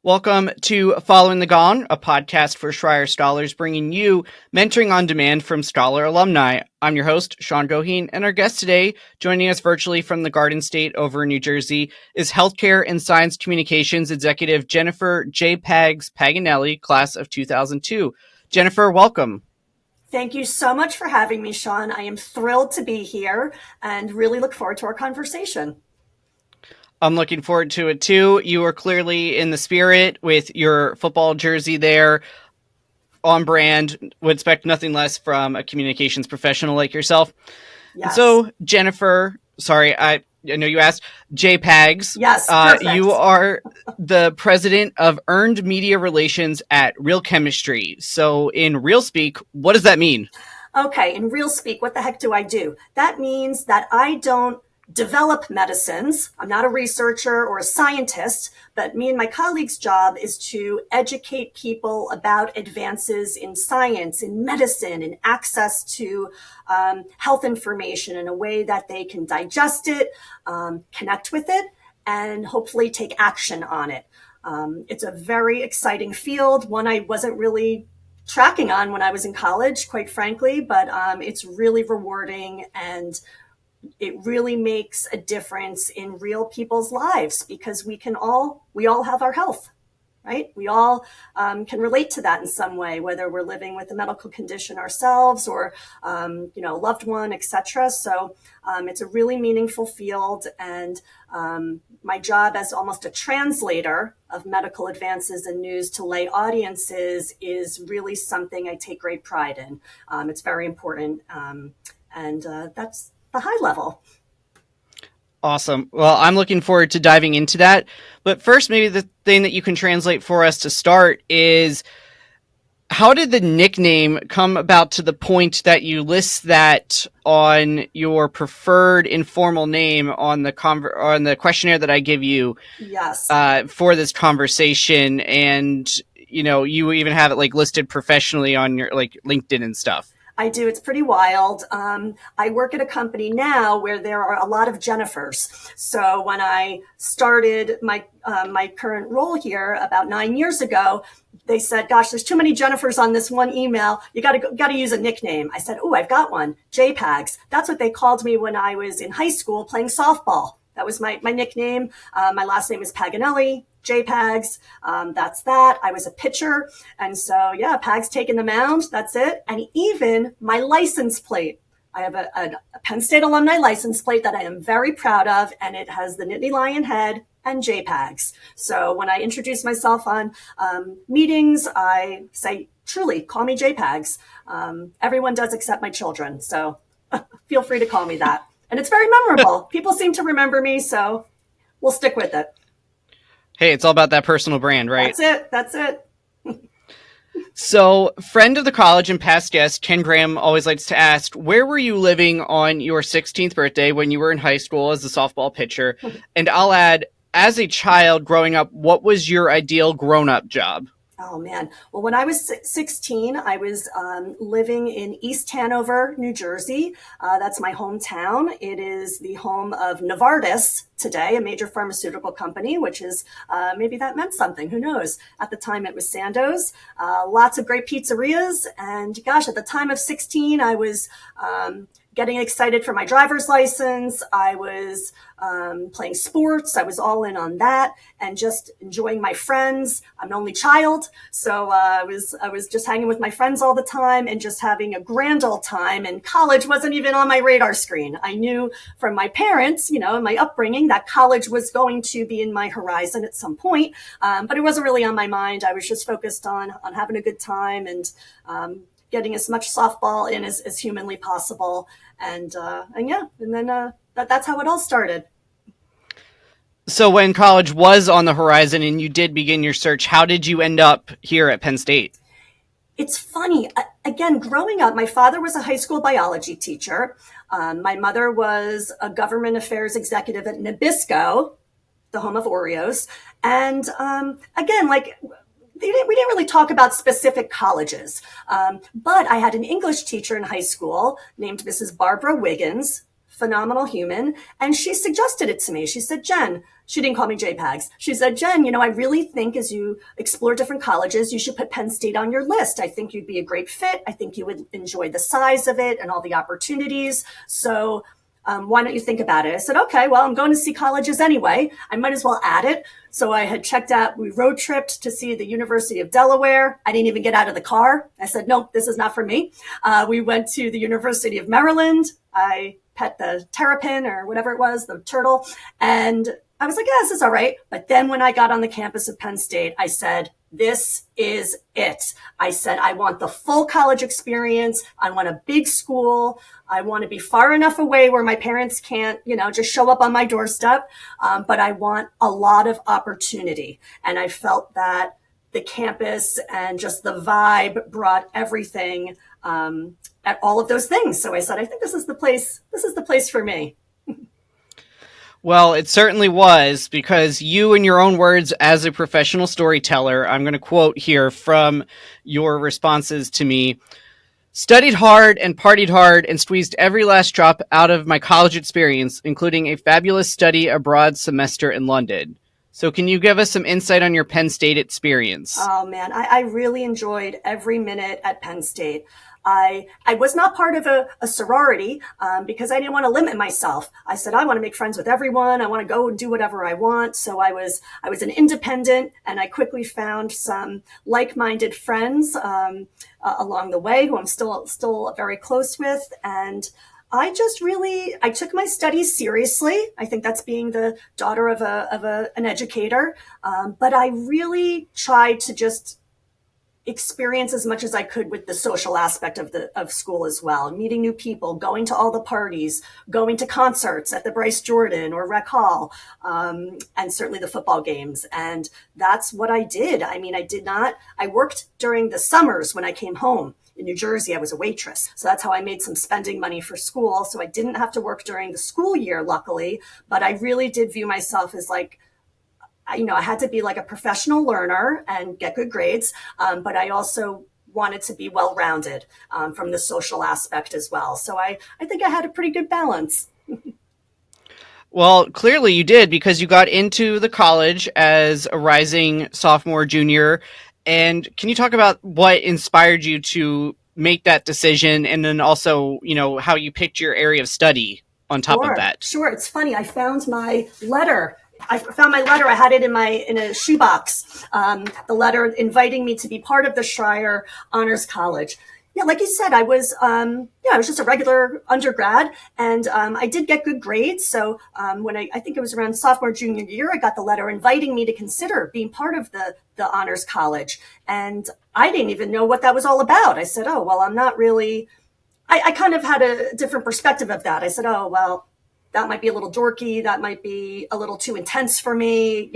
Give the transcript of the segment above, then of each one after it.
Welcome to Following the Gong, a podcast for Schreier Scholars, bringing you mentoring on demand from scholar alumni. I'm your host, Sean Goheen, and our guest today, joining us virtually from the Garden State over in New Jersey, is Healthcare and Science Communications Executive Jennifer JPags Paganelli, class of 2002. Jennifer, welcome. Thank you so much for having me, Sean. I am thrilled to be here and really look forward to our conversation. I'm looking forward to it too. You are clearly in the spirit with your football jersey there, on brand. Would expect nothing less from a communications professional like yourself. Yes. So, Jennifer, sorry, I know you asked, JPags. Yes, you are the president of Earned Media Relations at Real Chemistry. So, in real speak, what does that mean? Okay, in real speak, what the heck do I do? That means that I don't develop medicines. I'm not a researcher or a scientist, but me and my colleagues' job is to educate people about advances in science, in medicine, and access to health information in a way that they can digest it, connect with it, and hopefully take action on it. It's a very exciting field, one I wasn't really tracking on when I was in college, quite frankly, but it's really rewarding and it really makes a difference in real people's lives because we all have our health, right? We all can relate to that in some way, whether we're living with a medical condition ourselves or, a loved one, etc. So it's a really meaningful field. And my job as almost a translator of medical advances and news to lay audiences is really something I take great pride in. It's very important. And that's the high level. Awesome. Well, I'm looking forward to diving into that. But first, maybe the thing that you can translate for us to start is, how did the nickname come about to the point that you list that on your preferred informal name on the questionnaire that I give you? Yes. For this conversation, and you even have it listed professionally on your LinkedIn and stuff. I do. It's pretty wild. I work at a company now where there are a lot of Jennifers. So when I started my current role here about 9 years ago, they said, "Gosh, there's too many Jennifers on this one email. You got to use a nickname." I said, "Oh, I've got one. JPags." That's what they called me when I was in high school playing softball. That was my nickname. My last name is Paganelli. JPags, that's that. I was a pitcher. And so, yeah, Pags taking the mound. That's it. And even my license plate. I have a Penn State alumni license plate that I am very proud of, and it has the Nittany Lion head and JPags. So when I introduce myself on meetings, I say, truly, call me JPags. Everyone does except my children. So feel free to call me that. And it's very memorable. People seem to remember me, so we'll stick with it. Hey, it's all about that personal brand, right? That's it. So, friend of the college and past guest, Ken Graham always likes to ask, where were you living on your 16th birthday when you were in high school as a softball pitcher? And I'll add, as a child growing up, what was your ideal grown-up job? Oh, man. Well, when I was 16, I was living in East Hanover, New Jersey. That's my hometown. It is the home of Novartis today, a major pharmaceutical company, which is maybe that meant something. Who knows? At the time, it was Sandoz. Lots of great pizzerias. And gosh, at the time of 16, I was getting excited for my driver's license. I was playing sports. I was all in on that and just enjoying my friends. I'm an only child. So I was just hanging with my friends all the time and just having a grand old time. And college wasn't even on my radar screen. I knew from my parents, my upbringing, that college was going to be in my horizon at some point. But it wasn't really on my mind. I was just focused on having a good time and getting as much softball in as humanly possible. And then that's how it all started. So when college was on the horizon and you did begin your search, how did you end up here at Penn State? It's funny. Again, growing up, my father was a high school biology teacher. My mother was a government affairs executive at Nabisco, the home of Oreos. And again, we didn't really talk about specific colleges. But I had an English teacher in high school named Mrs. Barbara Wiggins, phenomenal human. And she suggested it to me. She said, Jen, she didn't call me JPags. She said, Jen, I really think as you explore different colleges, you should put Penn State on your list. I think you'd be a great fit. I think you would enjoy the size of it and all the opportunities. So why don't you think about it? I said, okay, well, I'm going to see colleges anyway. I might as well add it. So I had checked out, we road tripped to see the University of Delaware. I didn't even get out of the car. I said, nope, this is not for me. We went to the University of Maryland. I pet the terrapin or whatever it was, the turtle. And I was like, yeah, this is all right. But then when I got on the campus of Penn State, I said, this is it. I said, I want the full college experience. I want a big school. I want to be far enough away where my parents can't, just show up on my doorstep. But I want a lot of opportunity. And I felt that the campus and just the vibe brought everything at all of those things. So I said, I think this is the place. This is the place for me. Well, it certainly was, because you, in your own words, as a professional storyteller, I'm going to quote here from your responses to me: studied hard and partied hard and squeezed every last drop out of my college experience, including a fabulous study abroad semester in London. So can you give us some insight on your Penn State experience? Oh, man, I really enjoyed every minute at Penn State. I was not part of a sorority because I didn't want to limit myself. I said, I want to make friends with everyone. I want to go and do whatever I want. So I was an independent, and I quickly found some like-minded friends along the way who I'm still very close with. And I took my studies seriously. I think that's being the daughter of an educator. But I really tried to just experience as much as I could with the social aspect of school as well, meeting new people, going to all the parties, going to concerts at the Bryce Jordan or Rec Hall, and certainly the football games. And that's what I did. I mean, I worked during the summers when I came home. In New Jersey, I was a waitress. So that's how I made some spending money for school. So I didn't have to work during the school year, luckily, but I really did view myself as like, I had to be like a professional learner and get good grades, but I also wanted to be well-rounded from the social aspect as well. So I think I had a pretty good balance. Well, clearly you did, because you got into the college as a rising sophomore, junior. And can you talk about what inspired you to make that decision, and then also, how you picked your area of study on top of that? Sure. It's funny. I found my letter. I had it in a shoebox. The letter inviting me to be part of the Schreyer Honors College. Yeah, like you said, I was just a regular undergrad, and I did get good grades. So when I think it was around sophomore, junior year, I got the letter inviting me to consider being part of the Honors College. And I didn't even know what that was all about. I said, oh, well, I'm not really, I kind of had a different perspective of that. I said, oh, well, that might be a little dorky. That might be a little too intense for me.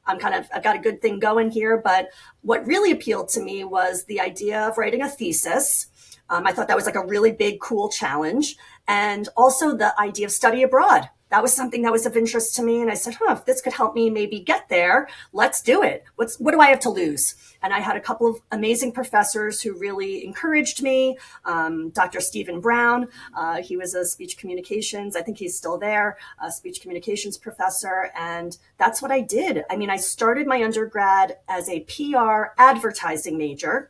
I've got a good thing going here. But what really appealed to me was the idea of writing a thesis. I thought that was like a really big, cool challenge. And also the idea of study abroad. That was something that was of interest to me. And I said, if this could help me maybe get there, let's do it. What do I have to lose? And I had a couple of amazing professors who really encouraged me. Dr. Stephen Brown, he was a speech communications, I think he's still there, a speech communications professor. And that's what I did. I mean, I started my undergrad as a PR advertising major,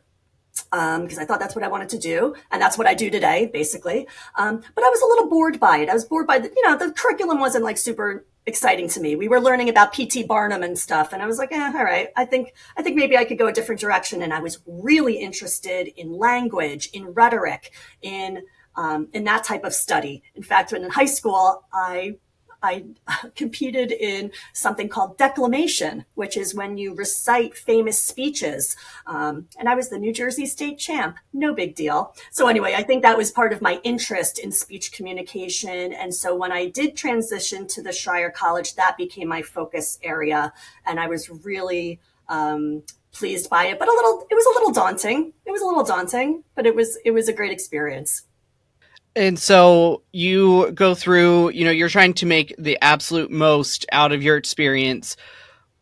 because I thought that's what I wanted to do. And that's what I do today, basically. But I was a little bored by it. I was bored by the curriculum wasn't like super exciting to me. We were learning about P.T. Barnum and stuff. And I was like, all right, I think maybe I could go a different direction. And I was really interested in language, in rhetoric, in that type of study. In fact, when in high school, I competed in something called declamation, which is when you recite famous speeches. And I was the New Jersey state champ. No big deal. So anyway, I think that was part of my interest in speech communication. And so when I did transition to the Schreyer College, that became my focus area. And I was really pleased by it, but it was a little daunting. It was a little daunting, but it was a great experience. And so you go through, you're trying to make the absolute most out of your experience.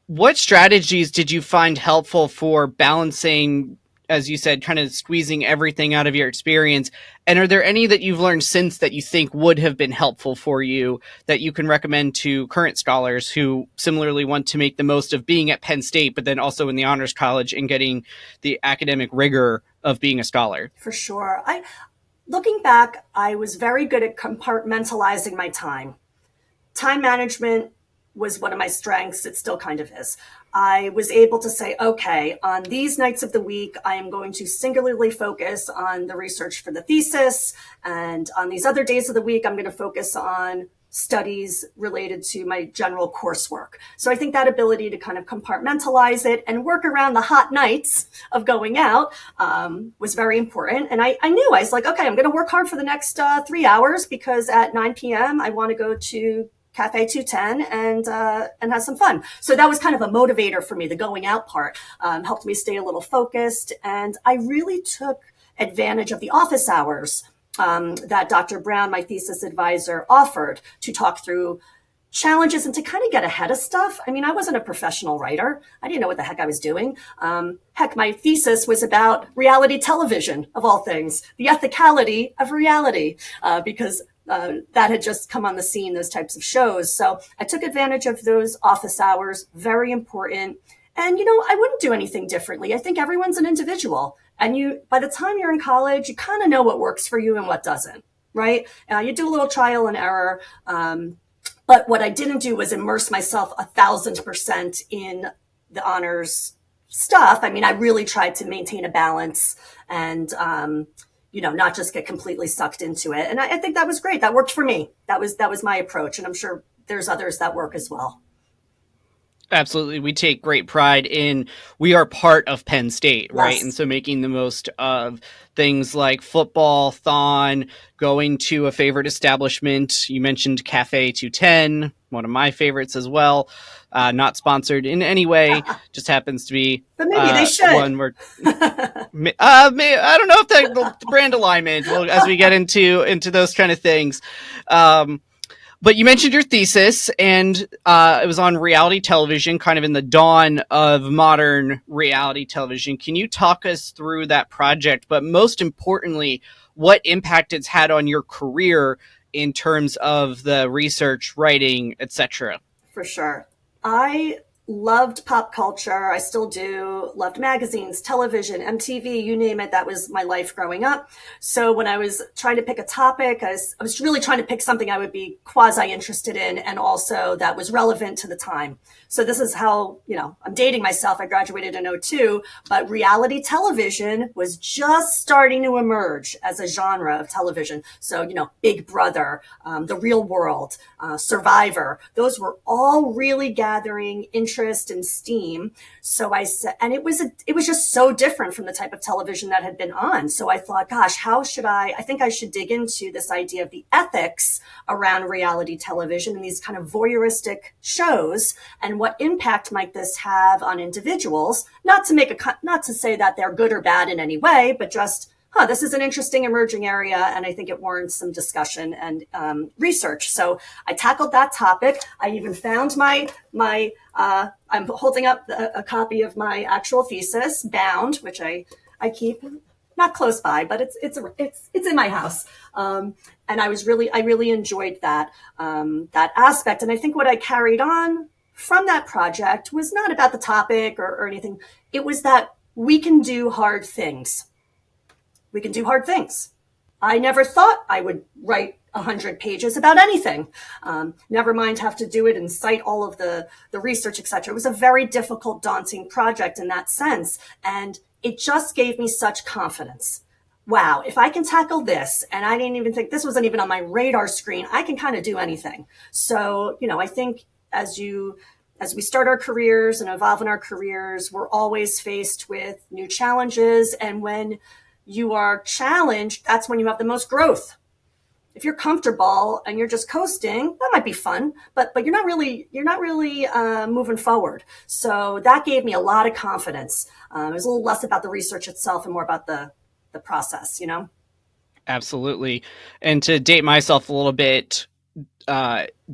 What strategies did you find helpful for balancing as you said, kind of squeezing everything out of your experience. And are there any that you've learned since that you think would have been helpful for you that you can recommend to current scholars who similarly want to make the most of being at Penn State, but then also in the Honors College and getting the academic rigor of being a scholar? For sure. Looking back, I was very good at compartmentalizing my time. Time management was one of my strengths. It still kind of is. I was able to say, okay, on these nights of the week, I am going to singularly focus on the research for the thesis. And on these other days of the week, I'm going to focus on studies related to my general coursework. So I think that ability to kind of compartmentalize it and work around the hot nights of going out was very important. And I knew, I was like, okay, I'm going to work hard for the next 3 hours because at 9 p.m. I want to go to Cafe 210 and have some fun. So that was kind of a motivator for me. The going out part helped me stay a little focused. And I really took advantage of the office hours that Dr. Brown, my thesis advisor, offered to talk through challenges and to kind of get ahead of stuff. I mean, I wasn't a professional writer. I didn't know what the heck I was doing. Heck, my thesis was about reality television, of all things, the ethicality of reality, because that had just come on the scene, those types of shows. So I took advantage of those office hours, very important. And, I wouldn't do anything differently. I think everyone's an individual. And by the time you're in college, you kind of know what works for you and what doesn't, right? You do a little trial and error. But what I didn't do was immerse myself 1,000% in the honors stuff. I mean, I really tried to maintain a balance and, not just get completely sucked into it. And I think that was great. That worked for me. That was my approach. And I'm sure there's others that work as well. Absolutely. We take great pride in, we are part of Penn State, Yes. right? And so making the most of things like football, thon, going to a favorite establishment. You mentioned Cafe 210, one of my favorites as well. Not sponsored in any way, just happens to be but maybe they should. One where I don't know if the brand alignment as we get into those kind of things. But you mentioned your thesis, and it was on reality television, kind of in the dawn of modern reality television. Can you talk us through that project? But most importantly, what impact it's had on your career in terms of the research, writing, etc.? For sure. I loved pop culture. I still do. Loved magazines, television, MTV, you name it. That was my life growing up. So when I was trying to pick a topic, I was really trying to pick something I would be quasi interested in and also that was relevant to the time. So this is how, I'm dating myself. I graduated in 2002, but reality television was just starting to emerge as a genre of television. So, Big Brother, The Real World, Survivor, those were all really gathering interest and steam. So I said, and it was just so different from the type of television that had been on. So I thought, gosh, I think I should dig into this idea of the ethics around reality television and these kind of voyeuristic shows and what impact might this have on individuals, not to say that they're good or bad in any way, but just, this is an interesting emerging area, and I think it warrants some discussion and research. So I tackled that topic. I even found I'm holding up a copy of my actual thesis, bound, which I keep not close by, but it's in my house. And I really enjoyed that aspect. And I think what I carried on from that project was not about the topic or anything. It was that we can do hard things. We can do hard things. I never thought I would write 100 pages about anything. Never mind have to do it and cite all of the research, etc. It was a very difficult, daunting project in that sense. And it just gave me such confidence. Wow, if I can tackle this, and I didn't even think this wasn't even on my radar screen, I can kind of do anything. So, I think as we start our careers and evolve in our careers, we're always faced with new challenges. And when you are challenged, that's when you have the most growth. If you're comfortable and you're just coasting, that might be fun, but you're not really moving forward. So that gave me a lot of confidence. It was a little less about the research itself and more about the process, Absolutely. And to date myself a little bit,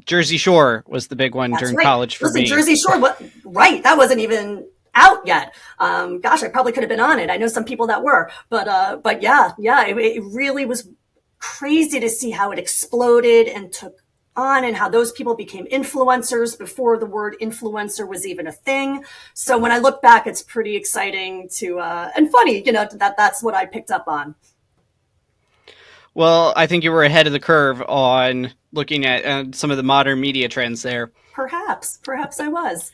Jersey Shore was the big one during college for me. Jersey Shore, right? That wasn't even out yet. Gosh, I probably could have been on it. I know some people that were, but yeah, it really was crazy to see how it exploded and took on, and how those people became influencers before the word influencer was even a thing. So when I look back, it's pretty exciting and funny, that's what I picked up on. Well, I think you were ahead of the curve on looking at some of the modern media trends there. Perhaps I was.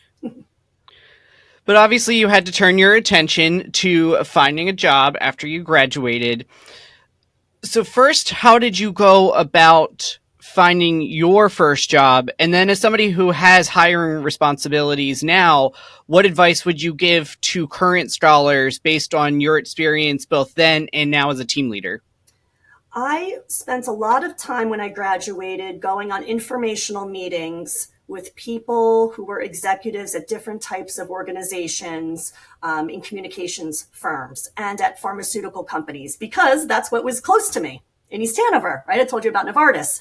But obviously, you had to turn your attention to finding a job after you graduated. So, first, how did you go about finding your first job? And then, as somebody who has hiring responsibilities now, what advice would you give to current scholars based on your experience both then and now as a team leader? I spent a lot of time when I graduated going on informational meetings with people who were executives at different types of organizations, in communications firms and at pharmaceutical companies, because that's what was close to me in East Hanover, right? I told you about Novartis,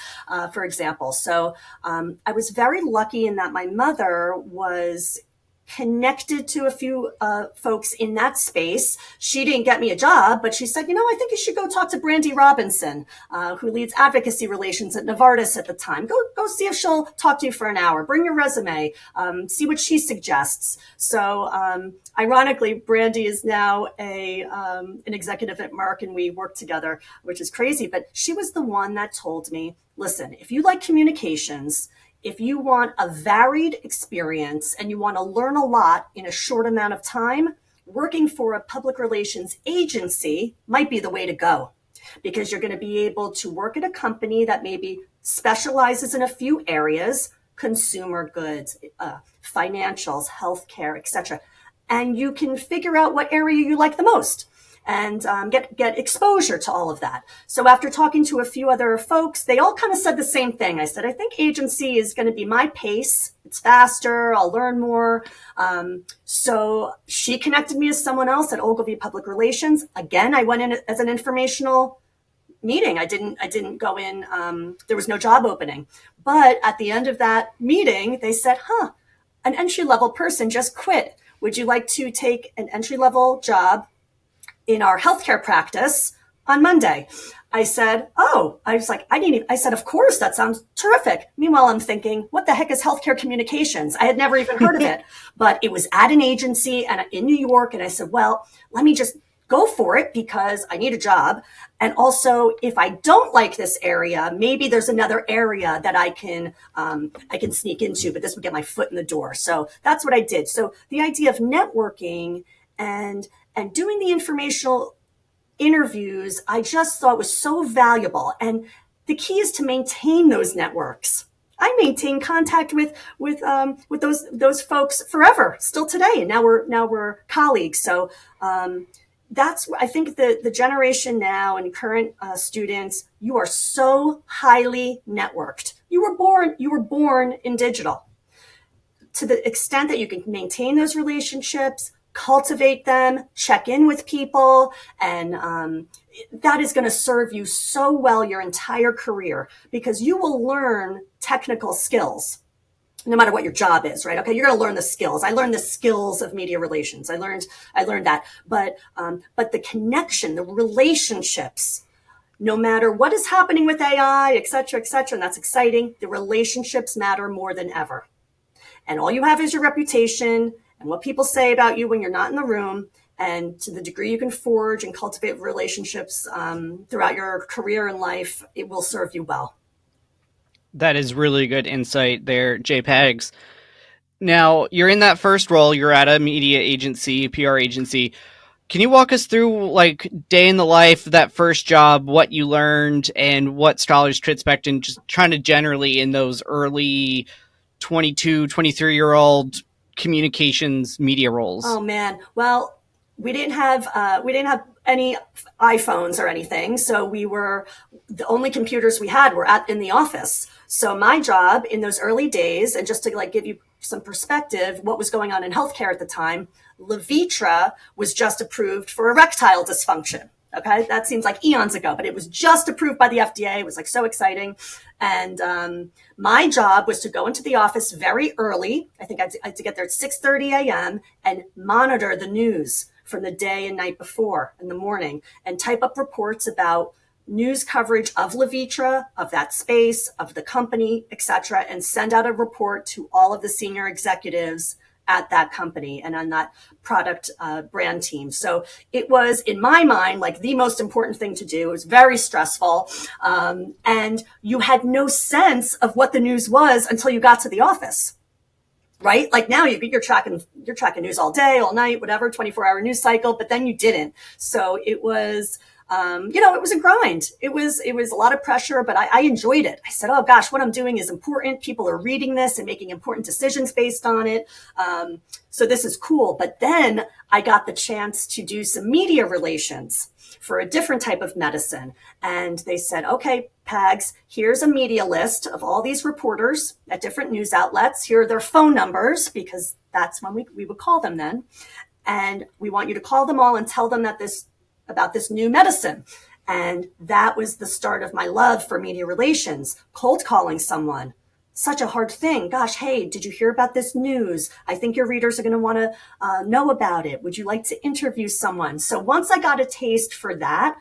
for example. So I was very lucky in that my mother was connected to a few folks in that space. She didn't get me a job, but she said, I think you should go talk to Brandy Robinson, who leads advocacy relations at Novartis at the time. Go see if she'll talk to you for an hour. Bring your resume, see what she suggests. So ironically, Brandy is now an executive at Merck, and we work together, which is crazy. But she was the one that told me, listen, if you like communications, if you want a varied experience and you want to learn a lot in a short amount of time, working for a public relations agency might be the way to go, because you're going to be able to work at a company that maybe specializes in a few areas: consumer goods, financials, healthcare, etc. And you can figure out what area you like the most and get exposure to all of that. So after talking to a few other folks, they all kind of said the same thing. I said, I think agency is going to be my pace. It's faster. I'll learn more. So she connected me to someone else at Ogilvy Public Relations. Again, I went in as an informational meeting. I didn't go in. There was no job opening. But at the end of that meeting, they said, an entry-level person just quit. Would you like to take an entry-level job in our healthcare practice on Monday? I said, I said, of course, that sounds terrific. Meanwhile, I'm thinking, what the heck is healthcare communications? I had never even heard of it, but it was at an agency and in New York. And I said, well, let me just go for it because I need a job. And also, if I don't like this area, maybe there's another area that I can sneak into, but this would get my foot in the door. So that's what I did. So the idea of networking and doing the informational interviews, I just thought was so valuable. And the key is to maintain those networks. I maintain contact with those folks forever, still today, and now we're colleagues. So that's, I think, the generation now and current students. You are so highly networked. You were born in digital. To the extent that you can maintain those relationships, cultivate them, check in with people, and that is going to serve you so well your entire career, because you will learn technical skills no matter what your job is, right? Okay, you're going to learn the skills. I learned the skills of media relations. I learned that, but the connection, the relationships, no matter what is happening with AI, et cetera, and that's exciting, the relationships matter more than ever. And all you have is your reputation and what people say about you when you're not in the room. And to the degree you can forge and cultivate relationships throughout your career and life, it will serve you well. That is really good insight there, JPags. Now, you're in that first role. You're at a media agency, PR agency. Can you walk us through, like, day in the life of that first job, what you learned, and what scholars should expect, and just trying to generally in those early 22, 23-year-old communications media roles? Oh, man. Well, we didn't have any iPhones or anything. So the only computers we had were in the office. So my job in those early days, and just to give you some perspective, what was going on in healthcare at the time, Levitra was just approved for erectile dysfunction. Okay, that seems like eons ago, but it was just approved by the FDA. It was like so exciting. And my job was to go into the office very early. I think I had to get there at 6:30 a.m. and monitor the news from the day and night before in the morning and type up reports about news coverage of Levitra, of that space, of the company, etc., and send out a report to all of the senior executives at that company and on that product brand team. So it was, in my mind, like the most important thing to do. It was very stressful. And you had no sense of what the news was until you got to the office. Right? Like now you're tracking news all day, all night, whatever, 24-hour news cycle, but then you didn't. So it was, it was a grind. It was a lot of pressure, but I enjoyed it. I said, oh gosh, what I'm doing is important. People are reading this and making important decisions based on it. So this is cool. But then I got the chance to do some media relations for a different type of medicine. And they said, okay, Pags, here's a media list of all these reporters at different news outlets. Here are their phone numbers, because that's when we would call them then. And we want you to call them all and tell them that about this new medicine. And that was the start of my love for media relations, cold calling someone. Such a hard thing. Gosh, hey, did you hear about this news? I think your readers are going to want to know about it. Would you like to interview someone? So once I got a taste for that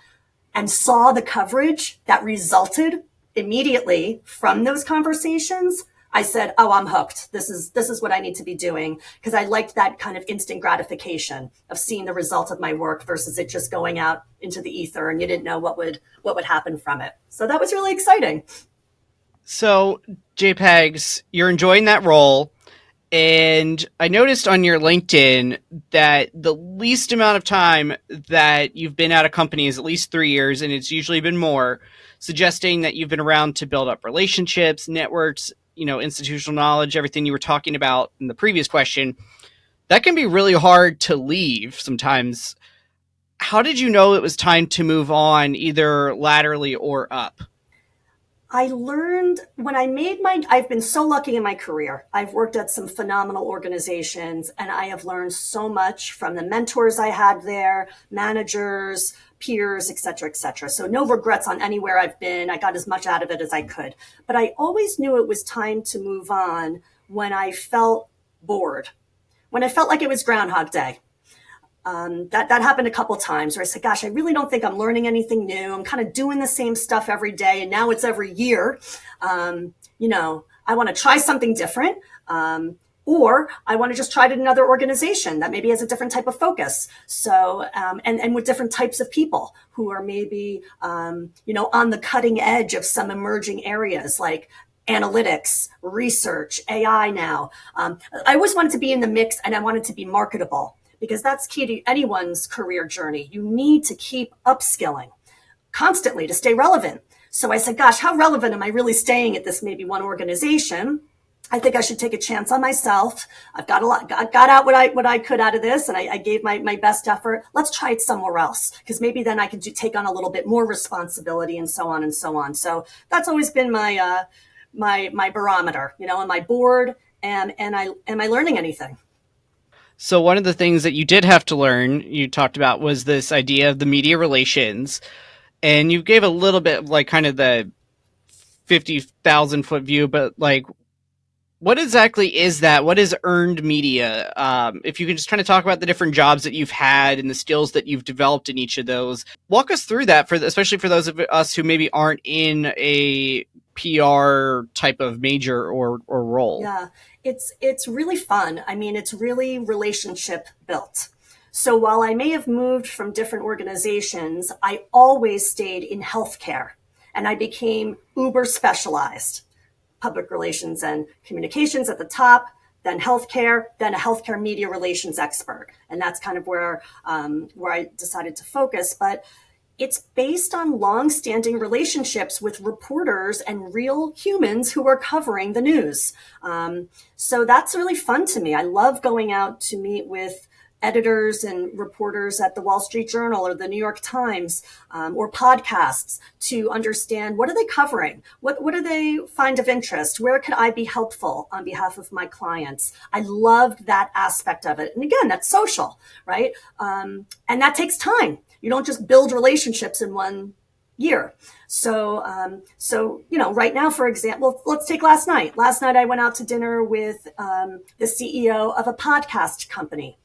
and saw the coverage that resulted immediately from those conversations, I said, oh, I'm hooked. This is what I need to be doing, because I liked that kind of instant gratification of seeing the result of my work versus it just going out into the ether and you didn't know what would happen from it. So that was really exciting. So, JPags, you're enjoying that role, and I noticed on your LinkedIn that the least amount of time that you've been at a company is at least 3 years, and it's usually been more, suggesting that you've been around to build up relationships, networks, institutional knowledge, everything you were talking about in the previous question. That can be really hard to leave sometimes. How did you know it was time to move on, either laterally or up? I learned when I've been so lucky in my career. I've worked at some phenomenal organizations, and I have learned so much from the mentors I had there, managers, peers, et cetera, et cetera. So no regrets on anywhere I've been. I got as much out of it as I could. But I always knew it was time to move on when I felt bored, when I felt like it was Groundhog Day. That happened a couple times where I said, gosh, I really don't think I'm learning anything new. I'm kind of doing the same stuff every day. And now it's every year. I want to try something different. Or I want to just try it at another organization that maybe has a different type of focus. So, and with different types of people who are maybe, on the cutting edge of some emerging areas like analytics, research, AI now. I always wanted to be in the mix, and I wanted to be marketable, because that's key to anyone's career journey. You need to keep upskilling constantly to stay relevant. So I said, gosh, how relevant am I really staying at this maybe one organization? I think I should take a chance on myself. I've got got out what I could out of this, and I gave my best effort. Let's try it somewhere else, because maybe then I can take on a little bit more responsibility, and so on and so on. So that's always been my barometer. Am I bored? And am I learning anything? So one of the things that you did have to learn, you talked about, was this idea of the media relations. And you gave a little bit of like kind of the 50,000 foot view, but like, what exactly is that? What is earned media? If you can just kind of talk about the different jobs that you've had and the skills that you've developed in each of those, walk us through that, especially for those of us who maybe aren't in a PR type of major or role. Yeah, it's really fun. I mean, it's really relationship built. So while I may have moved from different organizations, I always stayed in healthcare, and I became uber specialized. Public relations and communications at the top, then healthcare, then a healthcare media relations expert. And that's kind of where I decided to focus. But it's based on long-standing relationships with reporters and real humans who are covering the news. So that's really fun to me. I love going out to meet with editors and reporters at the Wall Street Journal or the New York Times, or podcasts, to understand what are they covering? What do they find of interest? Where could I be helpful on behalf of my clients? I loved that aspect of it. And again, that's social, right? And that takes time. You don't just build relationships in 1 year. So right now, for example, let's take last night. Last night, I went out to dinner with the CEO of a podcast company.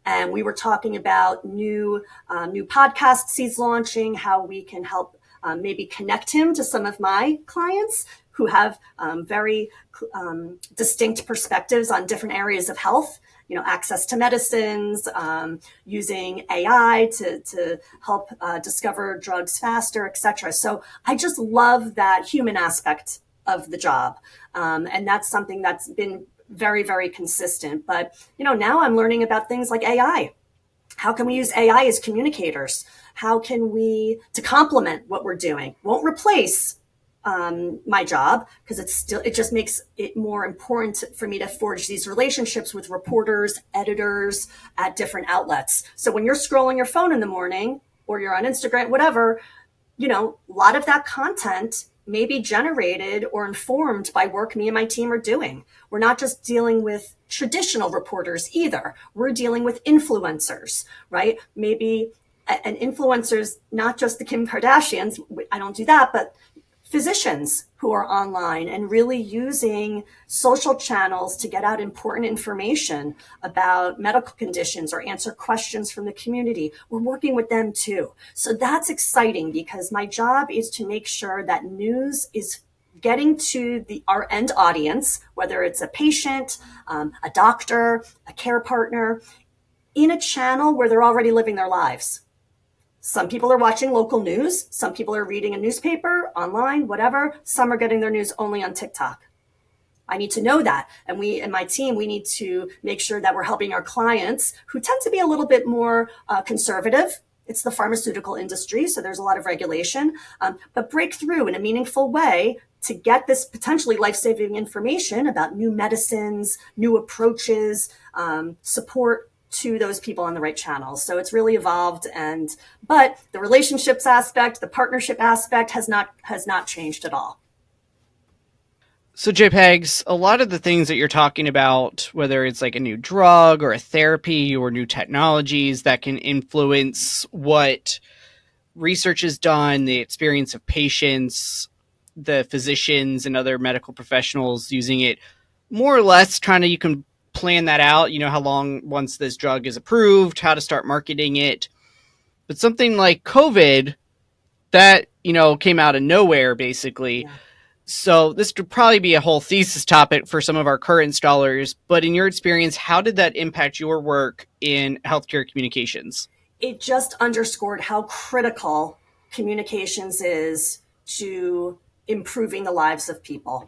And we were talking about new podcasts he's launching, how we can help maybe connect him to some of my clients who have very distinct perspectives on different areas of health, access to medicines, using AI to help discover drugs faster, et cetera. So I just love that human aspect of the job. And that's something that's been very, very consistent. But, now I'm learning about things like AI. How can we use AI as communicators? How can we, to complement what we're doing? Won't replace my job, because it just makes it more important for me to forge these relationships with reporters, editors at different outlets. So when you're scrolling your phone in the morning, or you're on Instagram, whatever, a lot of that content may be generated or informed by work me and my team are doing. We're not just dealing with traditional reporters either. We're dealing with influencers, right? Maybe and influencers, not just the Kim Kardashians. I don't do that, but physicians who are online and really using social channels to get out important information about medical conditions or answer questions from the community. We're working with them too. So that's exciting, because my job is to make sure that news is getting to our end audience, whether it's a patient, a doctor, a care partner, in a channel where they're already living their lives. Some people are watching local news. Some people are reading a newspaper, online, whatever. Some are getting their news only on TikTok. I need to know that. And we, and my team, we need to make sure that we're helping our clients who tend to be a little bit more conservative. It's the pharmaceutical industry, so there's a lot of regulation, but break through in a meaningful way to get this potentially life-saving information about new medicines, new approaches, support to those people on the right channels. So it's really evolved, but the relationships aspect, the partnership aspect has not changed at all. So JPags, a lot of the things that you're talking about, whether it's like a new drug or a therapy or new technologies that can influence what research is done, the experience of patients, the physicians and other medical professionals using it, more or less kind of you can plan that out, how long once this drug is approved, how to start marketing it. But something like COVID that, came out of nowhere basically. Yeah. So this could probably be a whole thesis topic for some of our current installers, but in your experience, how did that impact your work in healthcare communications? It just underscored how critical communications is to improving the lives of people.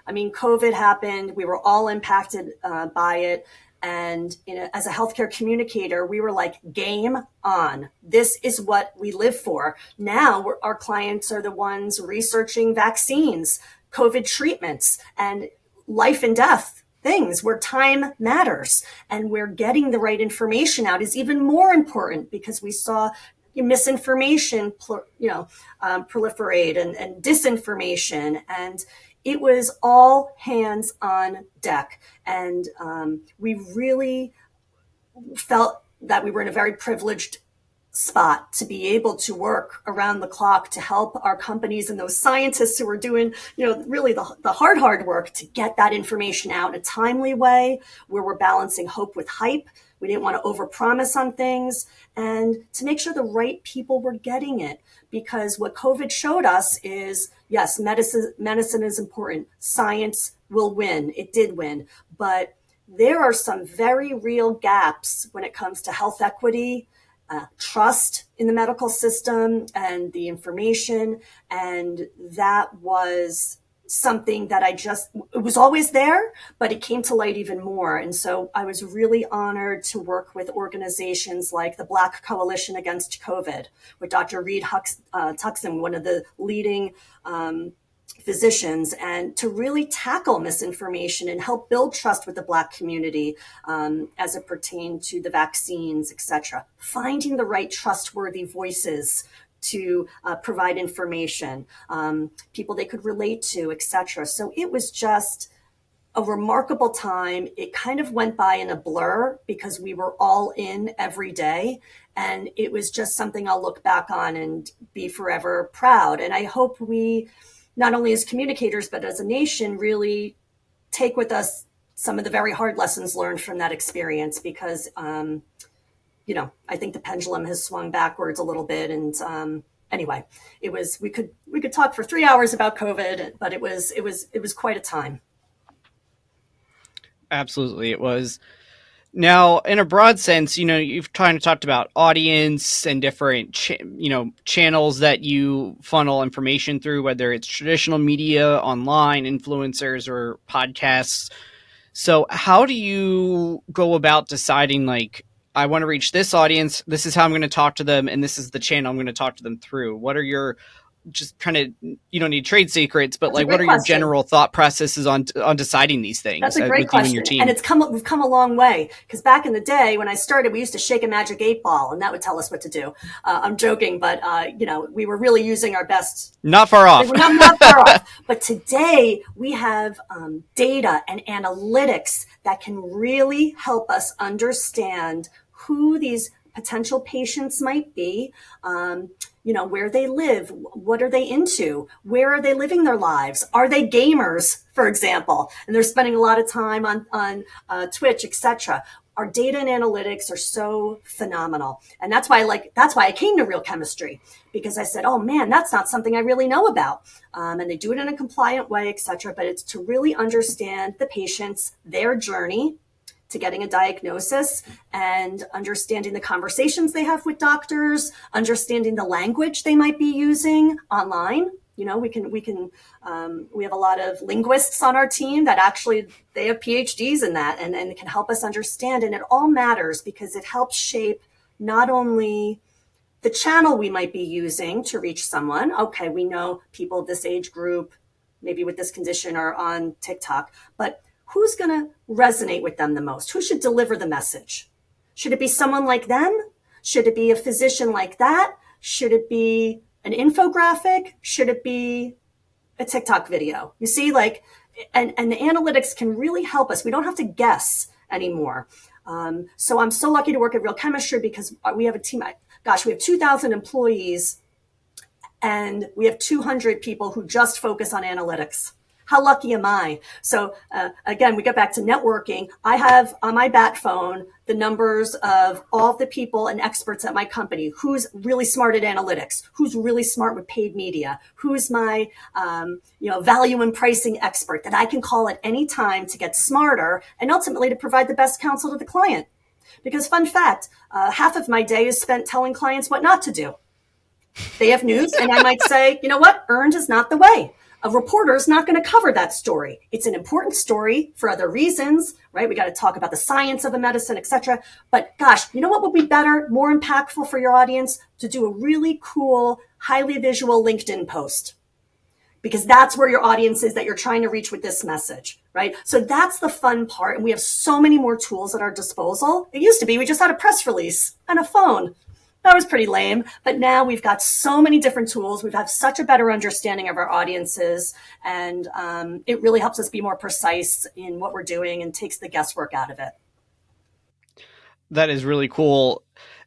I mean, COVID happened. We were all impacted by it. And as a healthcare communicator, we were like, game on. This is what we live for. Now our clients are the ones researching vaccines, COVID treatments, and life and death things where time matters. And where getting the right information out is even more important, because we saw misinformation proliferate and disinformation, and it was all hands on deck. And we really felt that we were in a very privileged spot to be able to work around the clock to help our companies and those scientists who were doing, really the hard work to get that information out in a timely way, where we're balancing hope with hype. We didn't want to overpromise on things, and to make sure the right people were getting it. Because what COVID showed us is, yes, medicine is important. Science will win. It did win. But there are some very real gaps when it comes to health equity, trust in the medical system and the information. And that was something that it was always there, but it came to light even more. And so I was really honored to work with organizations like the Black Coalition Against COVID, with Dr. Reed Tuxen, one of the leading physicians, and to really tackle misinformation and help build trust with the Black community as it pertained to the vaccines, etc. Finding the right trustworthy voices to provide information, people they could relate to, etc. So it was just a remarkable time. It kind of went by in a blur because we were all in every day. And it was just something I'll look back on and be forever proud. And I hope we, not only as communicators, but as a nation, really take with us some of the very hard lessons learned from that experience, because, I think the pendulum has swung backwards a little bit. And anyway, we could talk for 3 hours about COVID, but it was quite a time. Absolutely, it was. Now, in a broad sense, you've kind of talked about audience and different, channels that you funnel information through, whether it's traditional media, online, influencers, or podcasts. So how do you go about deciding, like, I want to reach this audience, this is how I'm going to talk to them, and this is the channel I'm going to talk to them through? What are your, just kind of, you don't need trade secrets, but like, what are your general thought processes on deciding these things? That's a great question. And we've come a long way, because back in the day when I started, we used to shake a magic 8-ball and that would tell us what to do. I'm joking, but we were really using our best. Not far off. We're not far off. But today we have data and analytics that can really help us understand who these potential patients might be, where they live, what are they into, where are they living their lives, are they gamers, for example, and they're spending a lot of time on Twitch, etc. Our data and analytics are so phenomenal, and that's why I came to Real Chemistry, because I said, oh man, that's not something I really know about, and they do it in a compliant way, etc. But it's to really understand the patients, their journey to getting a diagnosis, and understanding the conversations they have with doctors, understanding the language they might be using online. We have a lot of linguists on our team that actually, they have PhDs in that, and can help us understand. And it all matters because it helps shape not only the channel we might be using to reach someone. Okay, we know people of this age group, maybe with this condition, are on TikTok, but who's going to resonate with them the most? Who should deliver the message? Should it be someone like them? Should it be a physician like that? Should it be an infographic? Should it be a TikTok video? You see, and the analytics can really help us. We don't have to guess anymore. So I'm so lucky to work at Real Chemistry, because we have a team. We have 2,000 employees, and we have 200 people who just focus on analytics. How lucky am I? So again, we get back to networking. I have on my bat phone the numbers of all the people and experts at my company. Who's really smart at analytics? Who's really smart with paid media? Who's my value and pricing expert that I can call at any time to get smarter and ultimately to provide the best counsel to the client? Because fun fact, half of my day is spent telling clients what not to do. They have news, and I might say, you know what? Earned is not the way. A reporter is not going to cover that story. It's an important story for other reasons, right? We got to talk about the science of a medicine, etc. But gosh, you know what would be better, more impactful for your audience? To do a really cool, highly visual LinkedIn post, because that's where your audience is that you're trying to reach with this message, right? So that's the fun part. And we have so many more tools at our disposal. It used to be we just had a press release and a phone. That was pretty lame, but now we've got so many different tools. We've had such a better understanding of our audiences, and it really helps us be more precise in what we're doing and takes the guesswork out of it. That is really cool.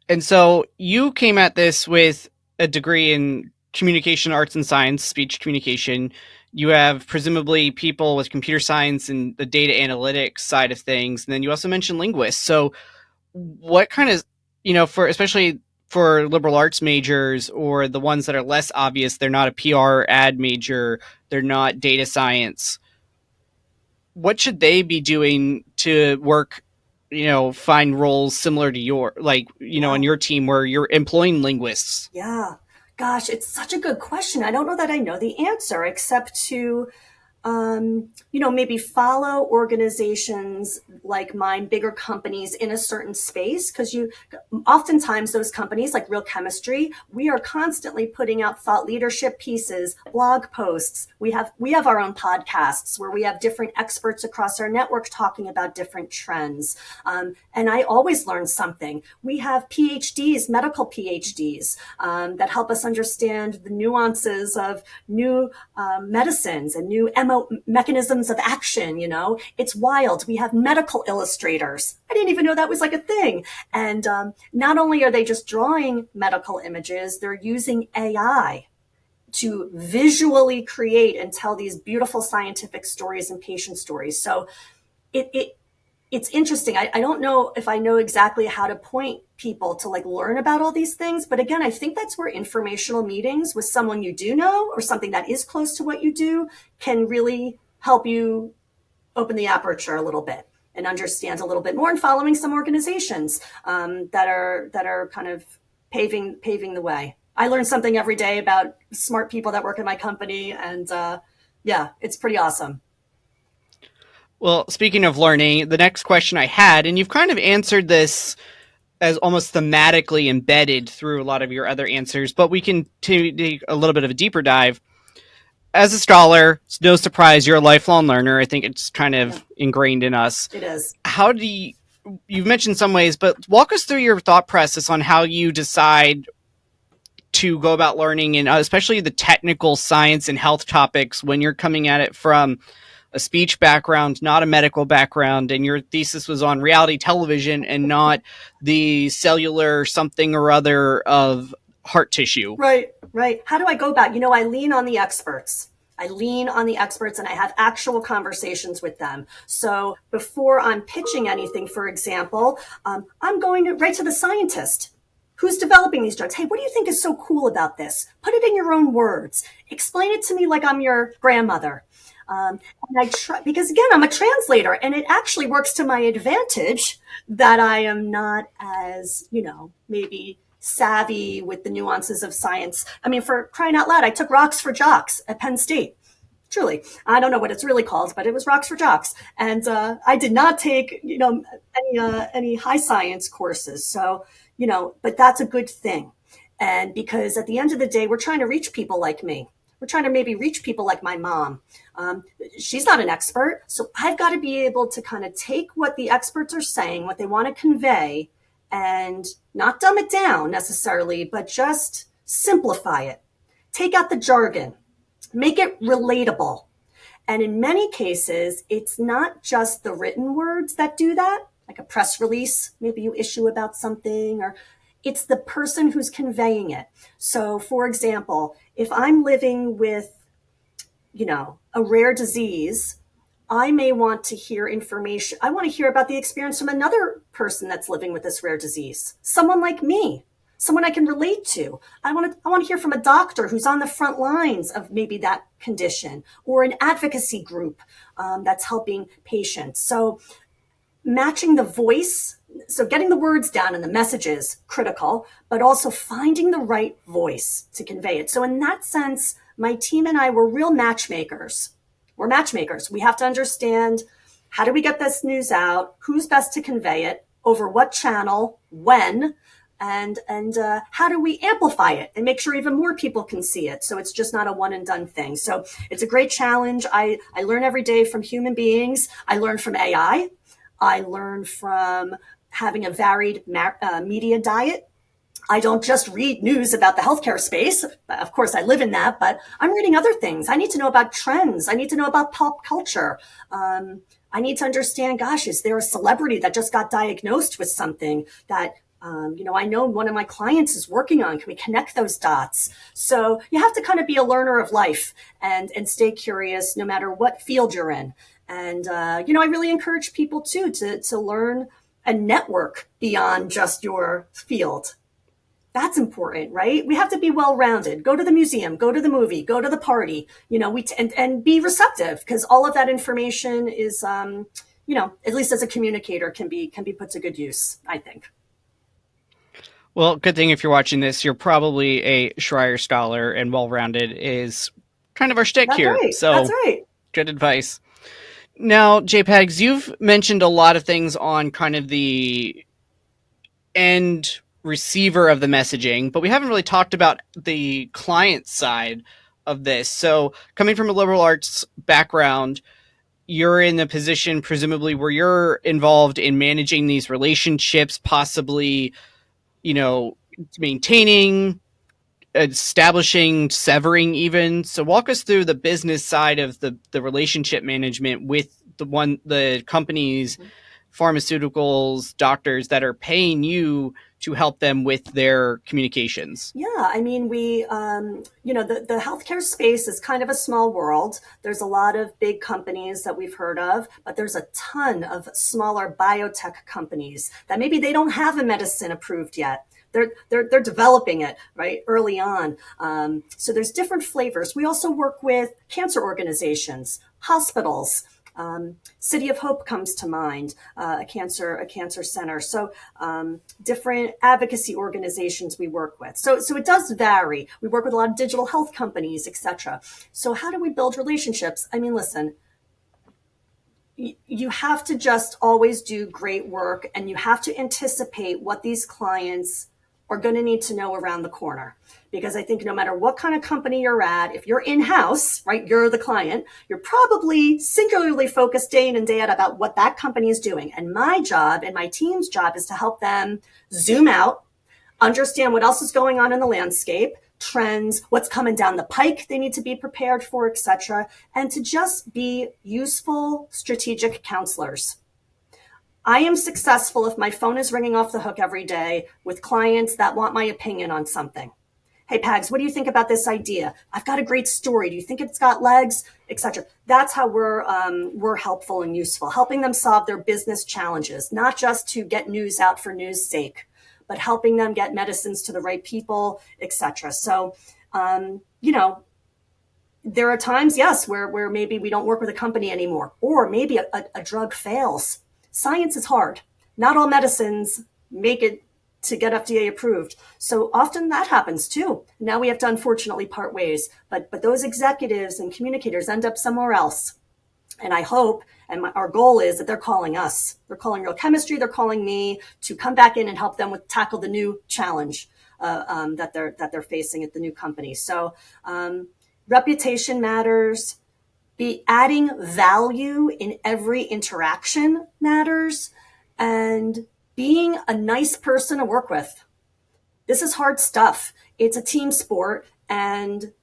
And so you came at this with a degree in communication arts and science, speech communication. You have presumably people with computer science and the data analytics side of things. And then you also mentioned linguists. So what kind of, especially for liberal arts majors, or the ones that are less obvious, they're not a PR ad major, they're not data science, what should they be doing to work, find roles similar to on your team where you're employing linguists? Yeah. Gosh, it's such a good question. I don't know that I know the answer, except to maybe follow organizations like mine, bigger companies in a certain space, because oftentimes those companies like Real Chemistry, we are constantly putting out thought leadership pieces, blog posts. We have our own podcasts where we have different experts across our network talking about different trends. And I always learn something. We have PhDs, medical PhDs, that help us understand the nuances of new medicines and new promote mechanisms of action. It's wild. We have medical illustrators. I didn't even know that was like a thing. And not only are they just drawing medical images, they're using AI to visually create and tell these beautiful scientific stories and patient stories. So it's interesting. I don't know if I know exactly how to point people to like learn about all these things. But again, I think that's where informational meetings with someone you do know or something that is close to what you do can really help you open the aperture a little bit and understand a little bit more, and following some organizations that are kind of paving the way. I learn something every day about smart people that work in my company, and yeah, it's pretty awesome. Well, speaking of learning, the next question I had, and you've kind of answered this as almost thematically embedded through a lot of your other answers, but we can take a little bit of a deeper dive. As a scholar, it's no surprise you're a lifelong learner. I think it's kind of ingrained in us. It is. How do you've mentioned some ways, but walk us through your thought process on how you decide to go about learning, and especially the technical science and health topics when you're coming at it from a speech background, not a medical background, and your thesis was on reality television and not the cellular something or other of heart tissue. Right. How do I go about? I lean on the experts. And I have actual conversations with them. So before I'm pitching anything, for example, I'm going right to the scientist who's developing these drugs. Hey, what do you think is so cool about this? Put it in your own words. Explain it to me like I'm your grandmother. And I try, because again, I'm a translator, and it actually works to my advantage that I am not as, maybe savvy with the nuances of science. I mean, for crying out loud, I took Rocks for Jocks at Penn State. Truly, I don't know what it's really called, but it was Rocks for Jocks. And I did not take, any high science courses. So, but that's a good thing. And because at the end of the day, we're trying to reach people like me. We're trying to maybe reach people like my mom. She's not an expert. So I've got to be able to kind of take what the experts are saying, what they want to convey, and not dumb it down necessarily, but just simplify it. Take out the jargon, make it relatable. And in many cases, it's not just the written words that do that, like a press release, maybe you issue about something, or it's the person who's conveying it. So for example, if I'm living with, a rare disease, I may want to hear information. I want to hear about the experience from another person that's living with this rare disease, someone like me, someone I can relate to. I want to hear from a doctor who's on the front lines of maybe that condition, or an advocacy group that's helping patients. So matching the voice, so getting the words down and the messages, critical, but also finding the right voice to convey it. So in that sense, my team and I were real matchmakers. We're matchmakers. We have to understand, how do we get this news out? Who's best to convey it? Over what channel? When? And how do we amplify it and make sure even more people can see it? So it's just not a one and done thing. So it's a great challenge. I learn every day from human beings. I learn from AI. I learn from having a varied media diet. I don't just read news about the healthcare space. Of course, I live in that, but I'm reading other things. I need to know about trends. I need to know about pop culture. I need to understand, gosh, is there a celebrity that just got diagnosed with something that, I know one of my clients is working on? Can we connect those dots? So you have to kind of be a learner of life and stay curious no matter what field you're in. And, I really encourage people too, to learn and network beyond just your field. That's important, right? We have to be well-rounded. Go to the museum, go to the movie, go to the party, and be receptive, because all of that information is, at least as a communicator, can be put to good use, I think. Well, good thing if you're watching this, you're probably a Schreier scholar, and well-rounded is kind of our shtick That's here. right. So That's right. Good advice. Now, JPags, you've mentioned a lot of things on kind of the end receiver of the messaging, but we haven't really talked about the client side of this. So coming from a liberal arts background, you're in the position presumably where you're involved in managing these relationships, possibly, maintaining establishing, severing even. So walk us through the business side of the relationship management with the companies, pharmaceuticals, doctors that are paying you to help them with their communications. Yeah, I mean, the healthcare space is kind of a small world. There's a lot of big companies that we've heard of, but there's a ton of smaller biotech companies that maybe they don't have a medicine approved yet. They're developing it right early on. So there's different flavors. We also work with cancer organizations, hospitals. City of Hope comes to mind, a cancer center. So different advocacy organizations we work with. So it does vary. We work with a lot of digital health companies, etc. So how do we build relationships? I mean, listen, you have to just always do great work, and you have to anticipate what these clients are going to need to know around the corner. Because I think no matter what kind of company you're at, if you're in-house, right, you're the client, you're probably singularly focused day in and day out about what that company is doing. And my job and my team's job is to help them zoom out, understand what else is going on in the landscape, trends, what's coming down the pike they need to be prepared for, etc., and to just be useful strategic counselors. I am successful if my phone is ringing off the hook every day with clients that want my opinion on something. Hey, Pags, what do you think about this idea? I've got a great story. Do you think it's got legs, etc.? That's how we're helpful and useful, helping them solve their business challenges, not just to get news out for news sake, but helping them get medicines to the right people, etc. So, there are times, yes, where maybe we don't work with a company anymore, or maybe a drug fails. Science is hard. Not all medicines make it to get FDA approved. So often that happens too. Now we have to unfortunately part ways, but those executives and communicators end up somewhere else. And I hope, and our goal is that they're calling us. They're calling Real Chemistry. They're calling me to come back in and help them tackle the new challenge that they're facing at the new company. So reputation matters. Be adding value in every interaction matters, and being a nice person to work with. This is hard stuff. It's a team sport, and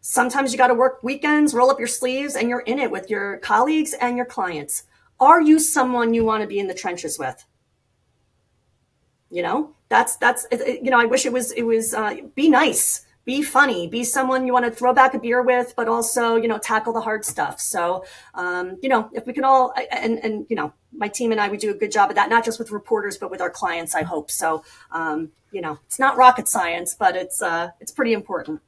sometimes you got to work weekends, roll up your sleeves, and you're in it with your colleagues and your clients. Are you someone you want to be in the trenches with? That's I wish it was be nice. Be funny, be someone you want to throw back a beer with, but also, tackle the hard stuff. So, if we can all, and my team and I, we do a good job of that, not just with reporters, but with our clients, I hope. So, it's not rocket science, but it's pretty important.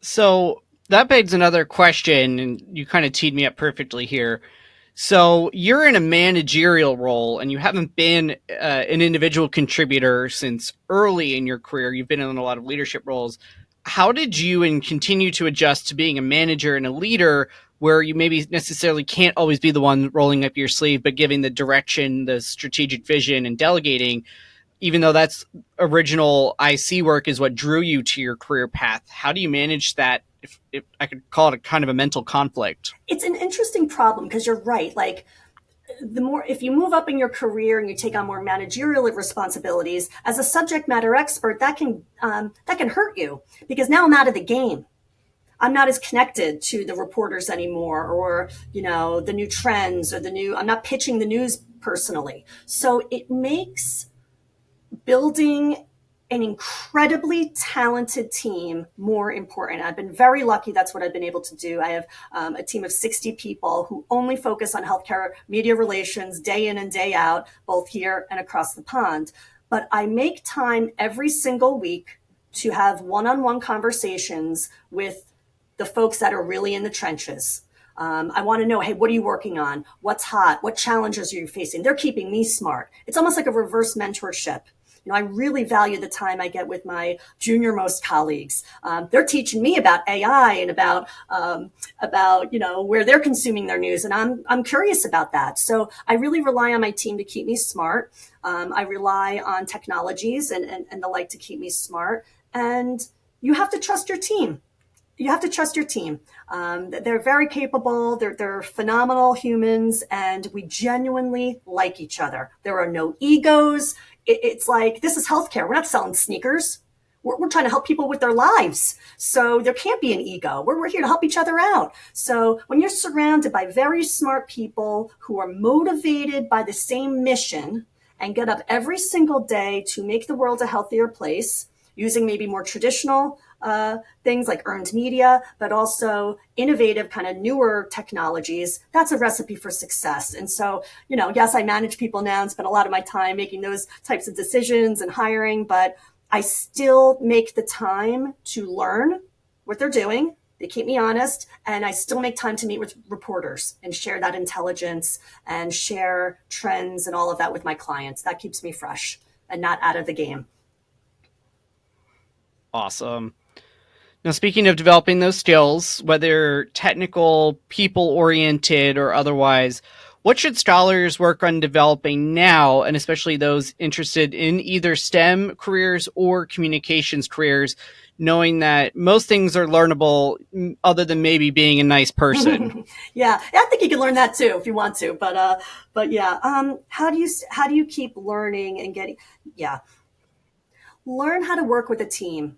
So that begs another question, and you kind of teed me up perfectly here. So you're in a managerial role, and you haven't been an individual contributor since early in your career. You've been in a lot of leadership roles. How did you and continue to adjust to being a manager and a leader where you maybe necessarily can't always be the one rolling up your sleeve, but giving the direction, the strategic vision, and delegating, even though that's original IC work is what drew you to your career path? How do you manage that? If I could call it a kind of a mental conflict. It's an interesting problem because you're right. Like if you move up in your career and you take on more managerial responsibilities as a subject matter expert, that can hurt you, because now I'm out of the game. I'm not as connected to the reporters anymore, or, the new trends, or I'm not pitching the news personally. So it makes building an incredibly talented team more important. I've been very lucky. That's what I've been able to do. I have a team of 60 people who only focus on healthcare media relations day in and day out, both here and across the pond. But I make time every single week to have one-on-one conversations with the folks that are really in the trenches. I want to know, hey, what are you working on? What's hot? What challenges are you facing? They're keeping me smart. It's almost like a reverse mentorship. I really value the time I get with my junior most colleagues. They're teaching me about AI and about where they're consuming their news, and I'm curious about that. So I really rely on my team to keep me smart. I rely on technologies and the like to keep me smart. And you have to trust your team. You have to trust your team. They're very capable. They're phenomenal humans, and we genuinely like each other. There are no egos. It's like, this is healthcare. We're not selling sneakers. we're trying to help people with their lives. So there can't be an ego. We're here to help each other out. So when you're surrounded by very smart people who are motivated by the same mission and get up every single day to make the world a healthier place, using maybe more traditional things like earned media, but also innovative kind of newer technologies, that's a recipe for success. And so, yes, I manage people now and spend a lot of my time making those types of decisions and hiring, but I still make the time to learn what they're doing. They keep me honest, and I still make time to meet with reporters and share that intelligence and share trends and all of that with my clients. That keeps me fresh and not out of the game. Awesome. Now, speaking of developing those skills, whether technical, people-oriented, or otherwise, what should scholars work on developing now, and especially those interested in either STEM careers or communications careers, knowing that most things are learnable other than maybe being a nice person? Yeah, I think you can learn that too if you want to. But yeah, how do you keep learning and getting? Yeah, learn how to work with a team.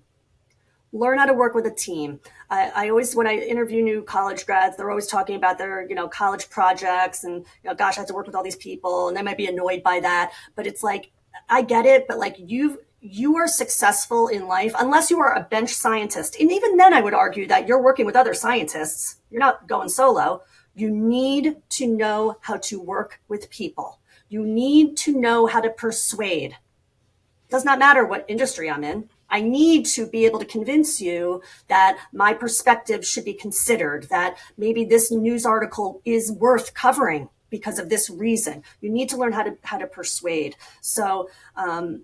Learn how to work with a team. I always, when I interview new college grads, they're always talking about their, college projects and, gosh, I have to work with all these people, and they might be annoyed by that. But it's like, I get it, but like you are successful in life unless you are a bench scientist. And even then I would argue that you're working with other scientists. You're not going solo. You need to know how to work with people. You need to know how to persuade. It does not matter what industry I'm in. I need to be able to convince you that my perspective should be considered, that maybe this news article is worth covering because of this reason. You need to learn how to persuade. So, I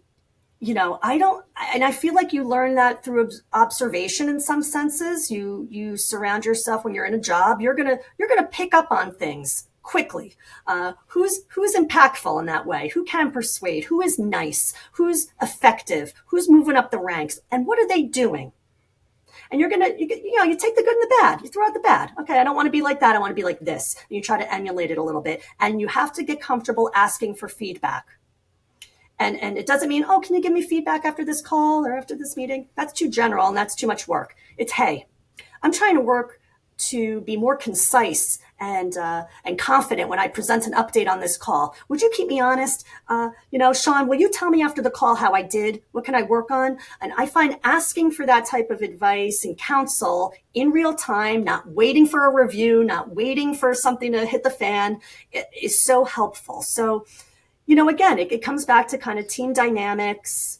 feel like you learn that through observation in some senses. You surround yourself when you're in a job. You're gonna pick up on things quickly. Who's impactful in that way? Who can persuade? Who is nice? Who's effective? Who's moving up the ranks? And what are they doing? And you take the good and the bad. You throw out the bad. Okay, I don't want to be like that. I want to be like this. And you try to emulate it a little bit. And you have to get comfortable asking for feedback. And it doesn't mean, oh, can you give me feedback after this call or after this meeting? That's too general and that's too much work. It's, hey, I'm trying to work to be more concise and confident when I present an update on this call. Would you keep me honest? Sean, will you tell me after the call how I did? What can I work on? And I find asking for that type of advice and counsel in real time, not waiting for a review, not waiting for something to hit the fan, is so helpful. So, again, it comes back to kind of team dynamics,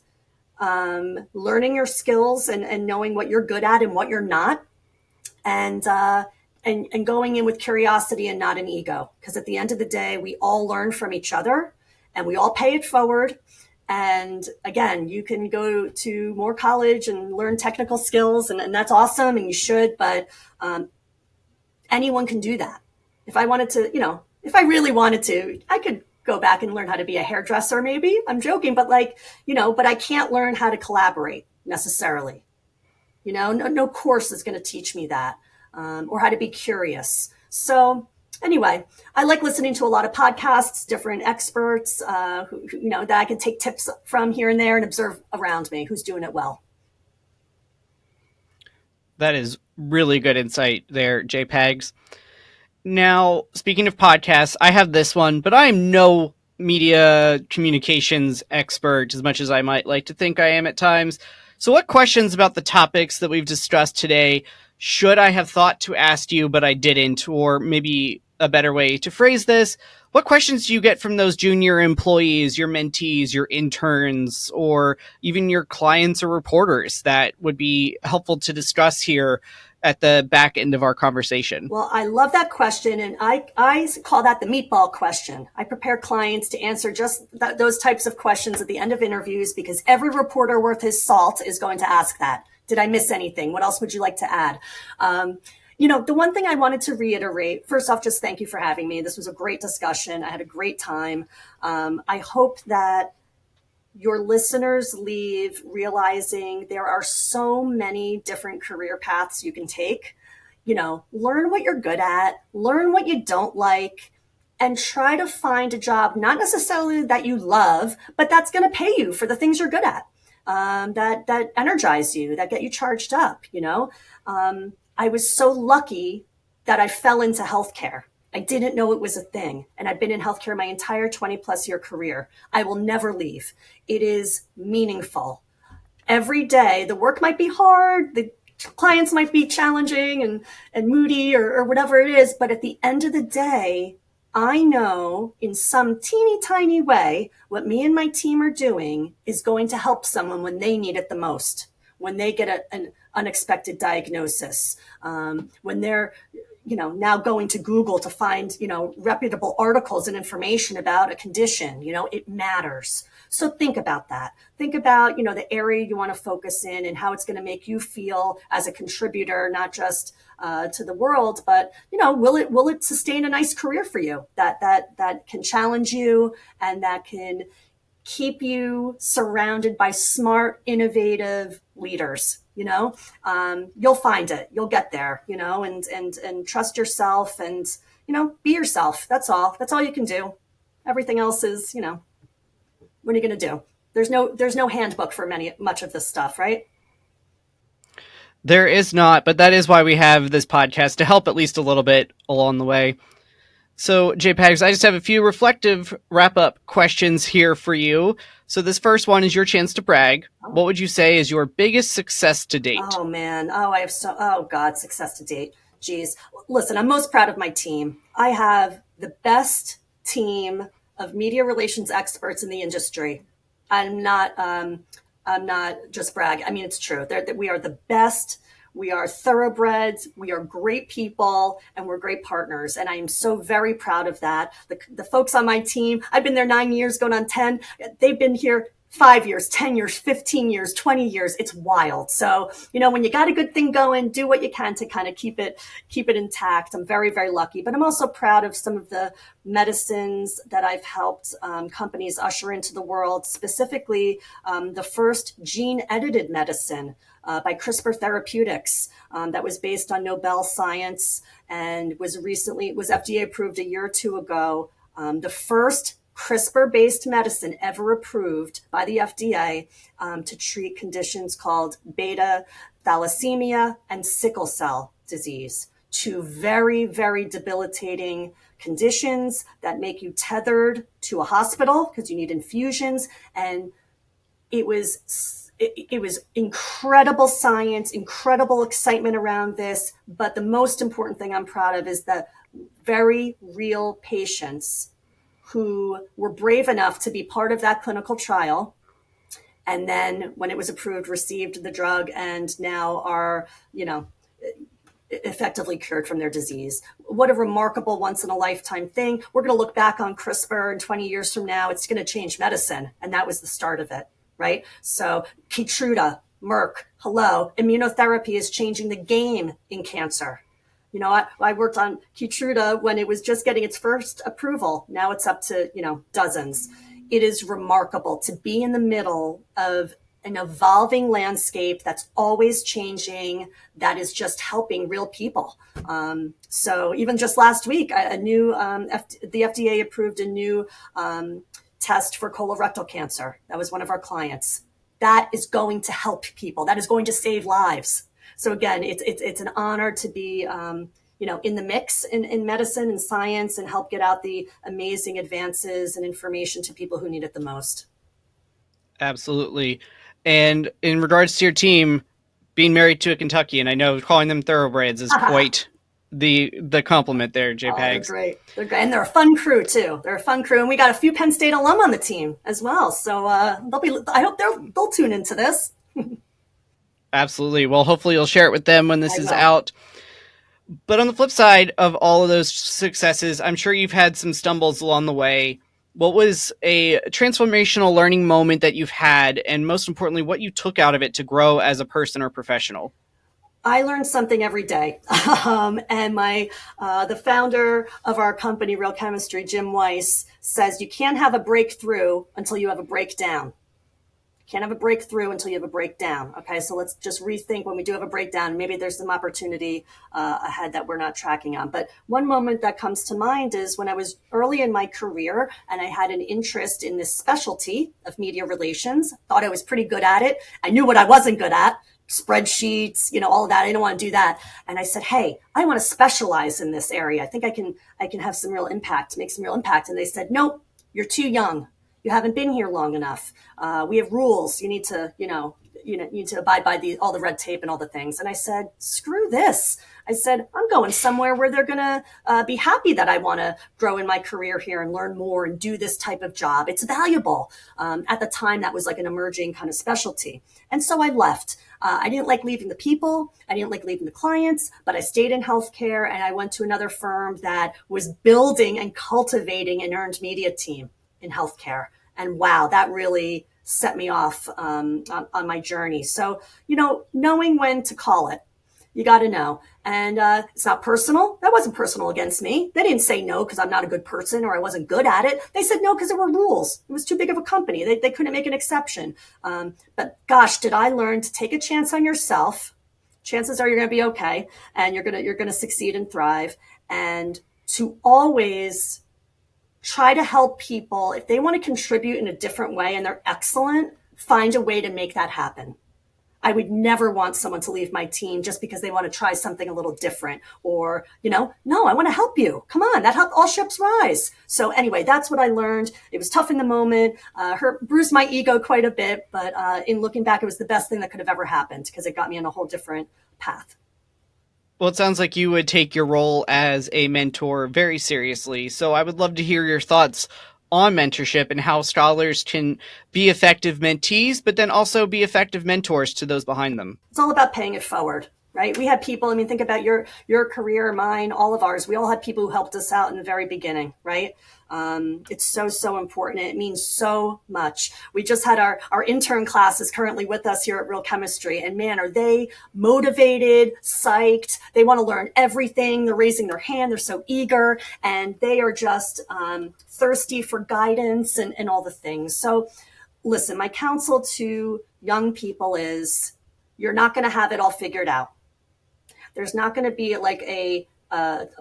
learning your skills and knowing what you're good at and what you're not. And going in with curiosity and not an ego. Because at the end of the day, we all learn from each other and we all pay it forward. And again, you can go to more college and learn technical skills and that's awesome and you should, but anyone can do that. If I wanted to, if I really wanted to, I could go back and learn how to be a hairdresser maybe. I'm joking, but but I can't learn how to collaborate necessarily. No course is going to teach me that, or how to be curious. So anyway, I like listening to a lot of podcasts, different experts, who that I can take tips from here and there and observe around me who's doing it well. That is really good insight there, JPags. Now, speaking of podcasts, I have this one, but I'm no media communications expert as much as I might like to think I am at times. So what questions about the topics that we've discussed today should I have thought to ask you, but I didn't? Or maybe a better way to phrase this, what questions do you get from those junior employees, your mentees, your interns, or even your clients or reporters that would be helpful to discuss here at the back end of our conversation? Well, I love that question. And I call that the meatball question. I prepare clients to answer just those types of questions at the end of interviews because every reporter worth his salt is going to ask that. Did I miss anything? What else would you like to add? The one thing I wanted to reiterate, first off, just thank you for having me. This was a great discussion. I had a great time. I hope that your listeners leave realizing there are so many different career paths you can take. Learn what you're good at, learn what you don't like, and try to find a job, not necessarily that you love, but that's going to pay you for the things you're good at. that energize you, that get you charged up. I was so lucky that I fell into healthcare. I didn't know it was a thing. And I've been in healthcare my entire 20 plus year career. I will never leave. It is meaningful. Every day, the work might be hard, the clients might be challenging and moody or whatever it is. But at the end of the day, I know in some teeny tiny way what me and my team are doing is going to help someone when they need it the most, when they get an unexpected diagnosis, when they're now going to Google to find, reputable articles and information about a condition. It matters. So think about that. Think about, the area you want to focus in and how it's going to make you feel as a contributor, not just to the world, but, will it sustain a nice career for you that can challenge you and that can keep you surrounded by smart, innovative leaders. You'll find it. You'll get there. And trust yourself and be yourself. That's all. That's all you can do. Everything else is what are you going to do? There's no handbook for much of this stuff, right? There is not, but that is why we have this podcast to help at least a little bit along the way. So, JPags, I just have a few reflective wrap-up questions here for you. So this first one is your chance to brag. What would you say is your biggest success to date? Oh, man. Oh, God, success to date. Geez. Listen, I'm most proud of my team. I have the best team of media relations experts in the industry. I'm not just bragging. I mean, it's true. We are the best. We are thoroughbreds. We are great people, and we're great partners. And I am so very proud of that. The folks on my team, I've been there 9 years, going on 10. They've been here 5 years, 10 years, 15 years, 20 years. It's wild. So, when you got a good thing going, do what you can to kind of keep it intact. I'm very, very lucky, but I'm also proud of some of the medicines that I've helped companies usher into the world, specifically the first gene edited medicine by CRISPR Therapeutics that was based on Nobel science and was FDA approved a year or two ago. The first CRISPR-based medicine ever approved by the FDA to treat conditions called beta thalassemia and sickle cell disease. Two very, very debilitating conditions that make you tethered to a hospital because you need infusions. And it was incredible science, incredible excitement around this. But the most important thing I'm proud of is the very real patients who were brave enough to be part of that clinical trial. And then when it was approved, received the drug and now are, effectively cured from their disease. What a remarkable once in a lifetime thing. We're going to look back on CRISPR and 20 years from now, it's going to change medicine. And that was the start of it, right? So Keytruda, Merck, hello, immunotherapy is changing the game in cancer. I worked on Keytruda when it was just getting its first approval. Now it's up to, dozens. It is remarkable to be in the middle of an evolving landscape that's always changing, that is just helping real people. So even just last week, the FDA approved a new test for colorectal cancer. That was one of our clients. That is going to help people. That is going to save lives. So again, it's an honor to be, in the mix in medicine and science and help get out the amazing advances and information to people who need it the most. Absolutely. And in regards to your team, being married to a Kentuckian, I know calling them thoroughbreds is quite the compliment there, JPags. They're great. They're great. And they're a fun crew too. They're a fun crew. And we got a few Penn State alum on the team as well. So I hope they'll tune into this. Absolutely. Well, hopefully you'll share it with them when this is out. But on the flip side of all of those successes, I'm sure you've had some stumbles along the way. What was a transformational learning moment that you've had, and most importantly, what you took out of it to grow as a person or professional? I learn something every day. And the founder of our company, Real Chemistry, Jim Weiss, says you can't have a breakthrough until you have a breakdown. Can't have a breakthrough until you have a breakdown. Okay, so let's just rethink when we do have a breakdown. Maybe there's some opportunity ahead that we're not tracking on. But one moment that comes to mind is when I was early in my career and I had an interest in this specialty of media relations. Thought I was pretty good at it. I knew what I wasn't good at. Spreadsheets, all of that. I don't want to do that. And I said, hey, I want to specialize in this area. I think I can have some real impact, make some real impact. And they said, nope, you're too young. You haven't been here long enough. We have rules. You need to, need to abide by all the red tape and all the things. And I said, screw this. I said, I'm going somewhere where they're going to be happy that I want to grow in my career here and learn more and do this type of job. It's valuable. At the time, that was like an emerging kind of specialty. And so I left. I didn't like leaving the people. I didn't like leaving the clients, but I stayed in healthcare and I went to another firm that was building and cultivating an earned media team in healthcare. And wow, that really set me off on my journey. So, knowing when to call it, you got to know. And it's not personal. That wasn't personal against me. They didn't say no because I'm not a good person or I wasn't good at it. They said no because there were rules. It was too big of a company. They couldn't make an exception. But gosh, did I learn to take a chance on yourself. Chances are you're going to be okay. And you're going to succeed and thrive. And to always try to help people. If they want to contribute in a different way and they're excellent, find a way to make that happen. I would never want someone to leave my team just because they want to try something a little different or, no, I want to help you. Come on, that helped all ships rise. So anyway, that's what I learned. It was tough in the moment, bruised my ego quite a bit, but in looking back, it was the best thing that could have ever happened because it got me on a whole different path. Well, it sounds like you would take your role as a mentor very seriously. So I would love to hear your thoughts on mentorship and how scholars can be effective mentees, but then also be effective mentors to those behind them. It's all about paying it forward, right? We had people, think about your career, mine, all of ours. We all had people who helped us out in the very beginning, right? It's so important. It means so much. We just had our intern class is currently with us here at Real Chemistry. And man, are they motivated, psyched. They want to learn everything. They're raising their hand. They're so eager and they are just thirsty for guidance and all the things. So listen, my counsel to young people is you're not going to have it all figured out. There's not going to be like a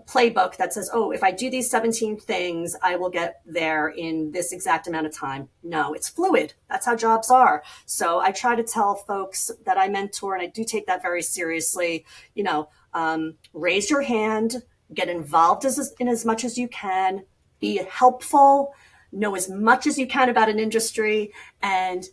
playbook that says, oh, if I do these 17 things, I will get there in this exact amount of time. No, it's fluid. That's how jobs are. So I try to tell folks that I mentor, and I do take that very seriously, raise your hand, get involved in as much as you can, be helpful, know as much as you can about an industry, and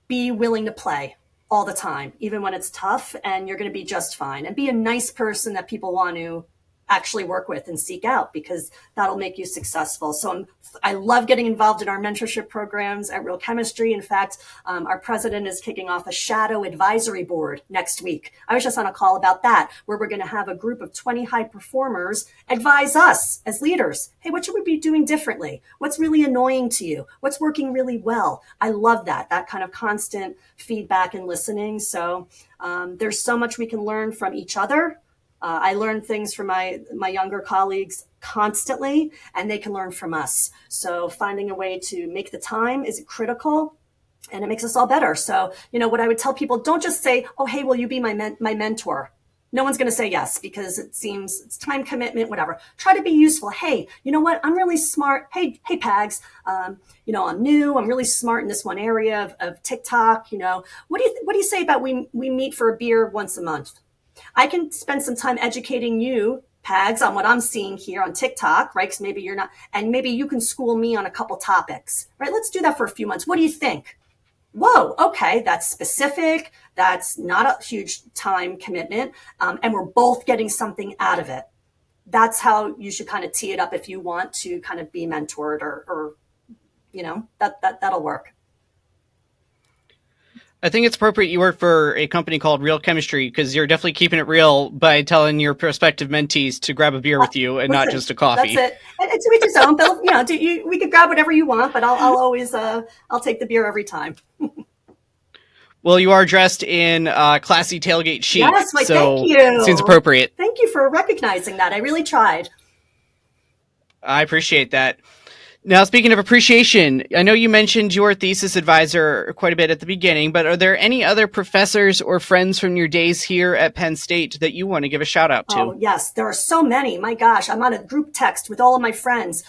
be willing to play all the time, even when it's tough, and you're going to be just fine. And be a nice person that people want to actually work with and seek out, because that'll make you successful. So I love getting involved in our mentorship programs at Real Chemistry. In fact, our president is kicking off a shadow advisory board next week. I was just on a call about that, where we're going to have a group of 20 high performers advise us as leaders. Hey, what should we be doing differently? What's really annoying to you? What's working really well? I love that kind of constant feedback and listening. So there's so much we can learn from each other. I learn things from my younger colleagues constantly, and they can learn from us. So finding a way to make the time is critical, and it makes us all better. So, what I would tell people, don't just say, oh, hey, will you be my mentor? No one's going to say yes, because it seems it's time commitment, whatever. Try to be useful. Hey, you know what? I'm really smart. Hey, Pags, I'm new. I'm really smart in this one area of TikTok. What do you say about we meet for a beer once a month? I can spend some time educating you, Pags, on what I'm seeing here on TikTok, right? Because maybe you're not, and maybe you can school me on a couple topics, right? Let's do that for a few months. What do you think? Whoa, okay, that's specific. That's not a huge time commitment. And we're both getting something out of it. That's how you should kind of tee it up if you want to kind of be mentored or that'll work. I think it's appropriate you work for a company called Real Chemistry, because you're definitely keeping it real by telling your prospective mentees to grab a beer with you and not just a coffee. That's it. And to each his own. Bill, we could grab whatever you want, but I'll always I'll take the beer every time. Well, you are dressed in classy tailgate chic, yes, so thank you. It seems appropriate. Thank you for recognizing that. I really tried. I appreciate that. Now, speaking of appreciation, I know you mentioned your thesis advisor quite a bit at the beginning, but are there any other professors or friends from your days here at Penn State that you want to give a shout out to? Oh, yes, there are so many. My gosh, I'm on a group text with all of my friends,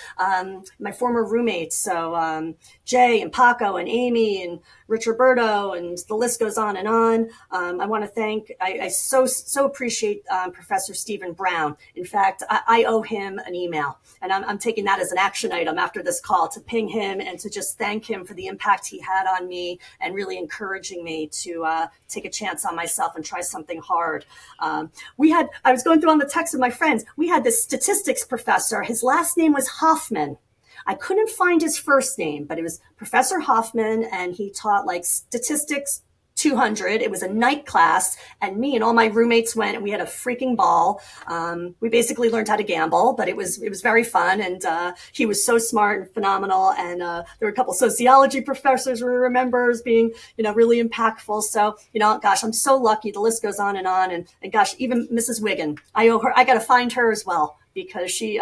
my former roommates. So Jay and Paco and Amy and Rich Roberto, and the list goes on and on. I want to thank, I so appreciate Professor Stephen Brown. In fact, I owe him an email, and I'm taking that as an action item after this call to ping him and to just thank him for the impact he had on me and really encouraging me to take a chance on myself and try something hard. I was going through on the text with my friends. We had this statistics professor. His last name was Hoffman. I couldn't find his first name, but it was Professor Hoffman, and he taught like statistics 200. It was a night class, and me and all my roommates went, and we had a freaking ball. We basically learned how to gamble, but it was very fun, and he was so smart and phenomenal. And there were a couple sociology professors we remember as being, really impactful. So, gosh, I'm so lucky. The list goes on, and gosh, even Mrs. Wiggin, I owe her. I got to find her as well, because she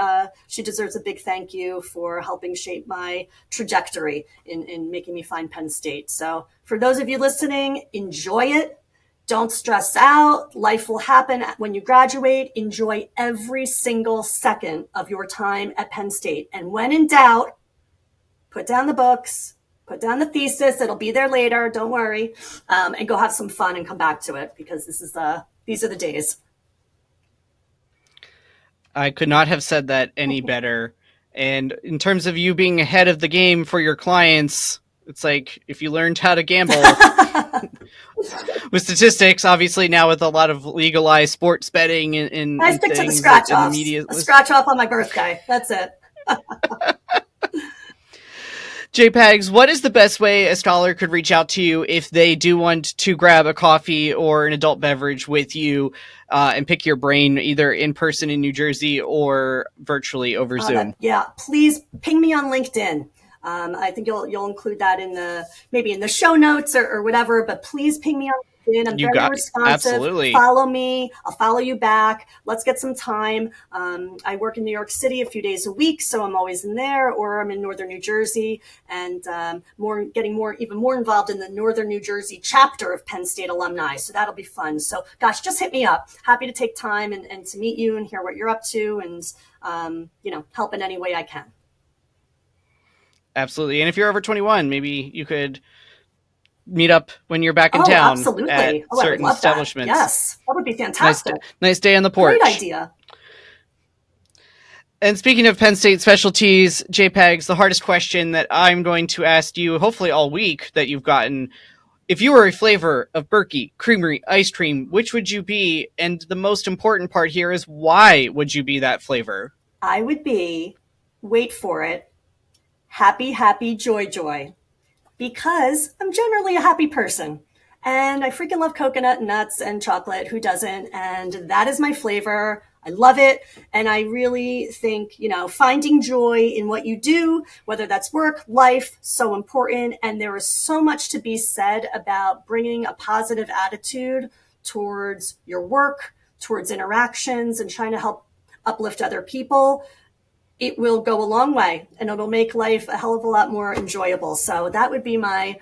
deserves a big thank you for helping shape my trajectory in making me find Penn State. So for those of you listening, enjoy it. Don't stress out. Life will happen when you graduate. Enjoy every single second of your time at Penn State. And when in doubt, put down the books, put down the thesis. It'll be there later. Don't worry. And go have some fun and come back to it, because these are the days. I could not have said that any better. And in terms of you being ahead of the game for your clients, it's like if you learned how to gamble with statistics, obviously now with a lot of legalized sports betting and I stick to the scratch offs. A scratch off on my birthday. That's it. JPags, what is the best way a scholar could reach out to you if they do want to grab a coffee or an adult beverage with you and pick your brain, either in person in New Jersey or virtually over Zoom? Please ping me on LinkedIn. I think you'll include that maybe in the show notes or whatever, but please ping me on LinkedIn. I'm very responsive. Absolutely. Follow me. I'll follow you back. Let's get some time. I work in New York City a few days a week, so I'm always in there, or I'm in Northern New Jersey, and getting even more involved in the Northern New Jersey chapter of Penn State alumni. So that'll be fun. So gosh, just hit me up. Happy to take time and to meet you and hear what you're up to, and help in any way I can. Absolutely. And if you're over 21, maybe you could meet up when you're back in town. Absolutely. At certain establishments. That. Yes, that would be fantastic. Nice day on the porch. Great idea. And speaking of Penn State specialties, JPags, the hardest question that I'm going to ask you, hopefully all week, that you've gotten: if you were a flavor of Berkey Creamery ice cream, which would you be? And the most important part here is, why would you be that flavor? I would be, wait for it, happy, joy. Because I'm generally a happy person. And I freaking love coconut and nuts and chocolate. Who doesn't? And that is my flavor. I love it. And I really think, finding joy in what you do, whether that's work, life, so important. And there is so much to be said about bringing a positive attitude towards your work, towards interactions, and trying to help uplift other people. It will go a long way, and it'll make life a hell of a lot more enjoyable. So that would be my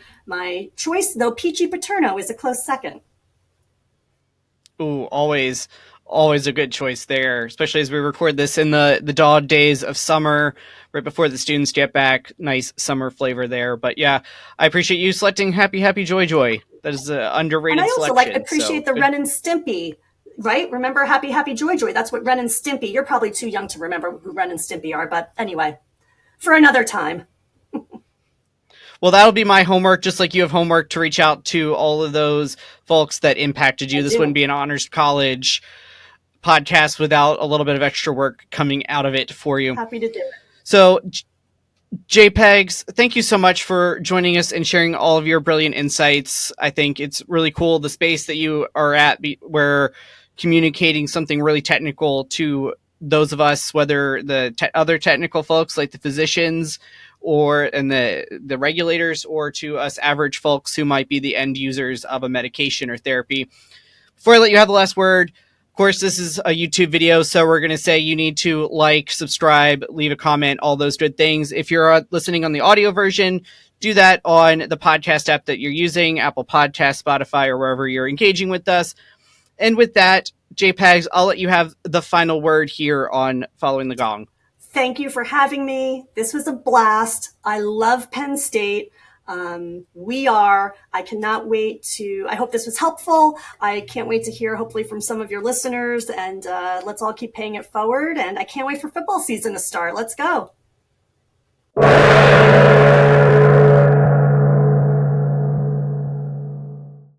choice, though Peachy Paterno is a close second. Ooh, always a good choice there, especially as we record this in the dog days of summer, right before the students get back. Nice summer flavor there. But yeah, I appreciate you selecting Happy Joy. That is an underrated selection. And I also appreciate the Ren and Stimpy. Right? Remember Happy Joy. That's what Ren and Stimpy. You're probably too young to remember who Ren and Stimpy are, but anyway, for another time. Well, that'll be my homework, just like you have homework to reach out to all of those folks that impacted you. This wouldn't be an honors college podcast without a little bit of extra work coming out of it for you. Happy to do it. So, JPags, thank you so much for joining us and sharing all of your brilliant insights. I think it's really cool, the space that you are at, where communicating something really technical to those of us, whether the other technical folks like the physicians and the regulators, or to us average folks who might be the end users of a medication or therapy. Before I let you have the last word, Of course, this is a YouTube video, so we're going to say you need to like, subscribe, leave a comment, all those good things. If you're listening on the audio version, do that on the podcast app that you're using, Apple Podcasts, Spotify, or wherever you're engaging with us. And with that, JPags, I'll let you have the final word here on Following the Gong. Thank you for having me. This was a blast. I love Penn State. I cannot wait I hope this was helpful. I can't wait to hear hopefully from some of your listeners, and let's all keep paying it forward. And I can't wait for football season to start. Let's go.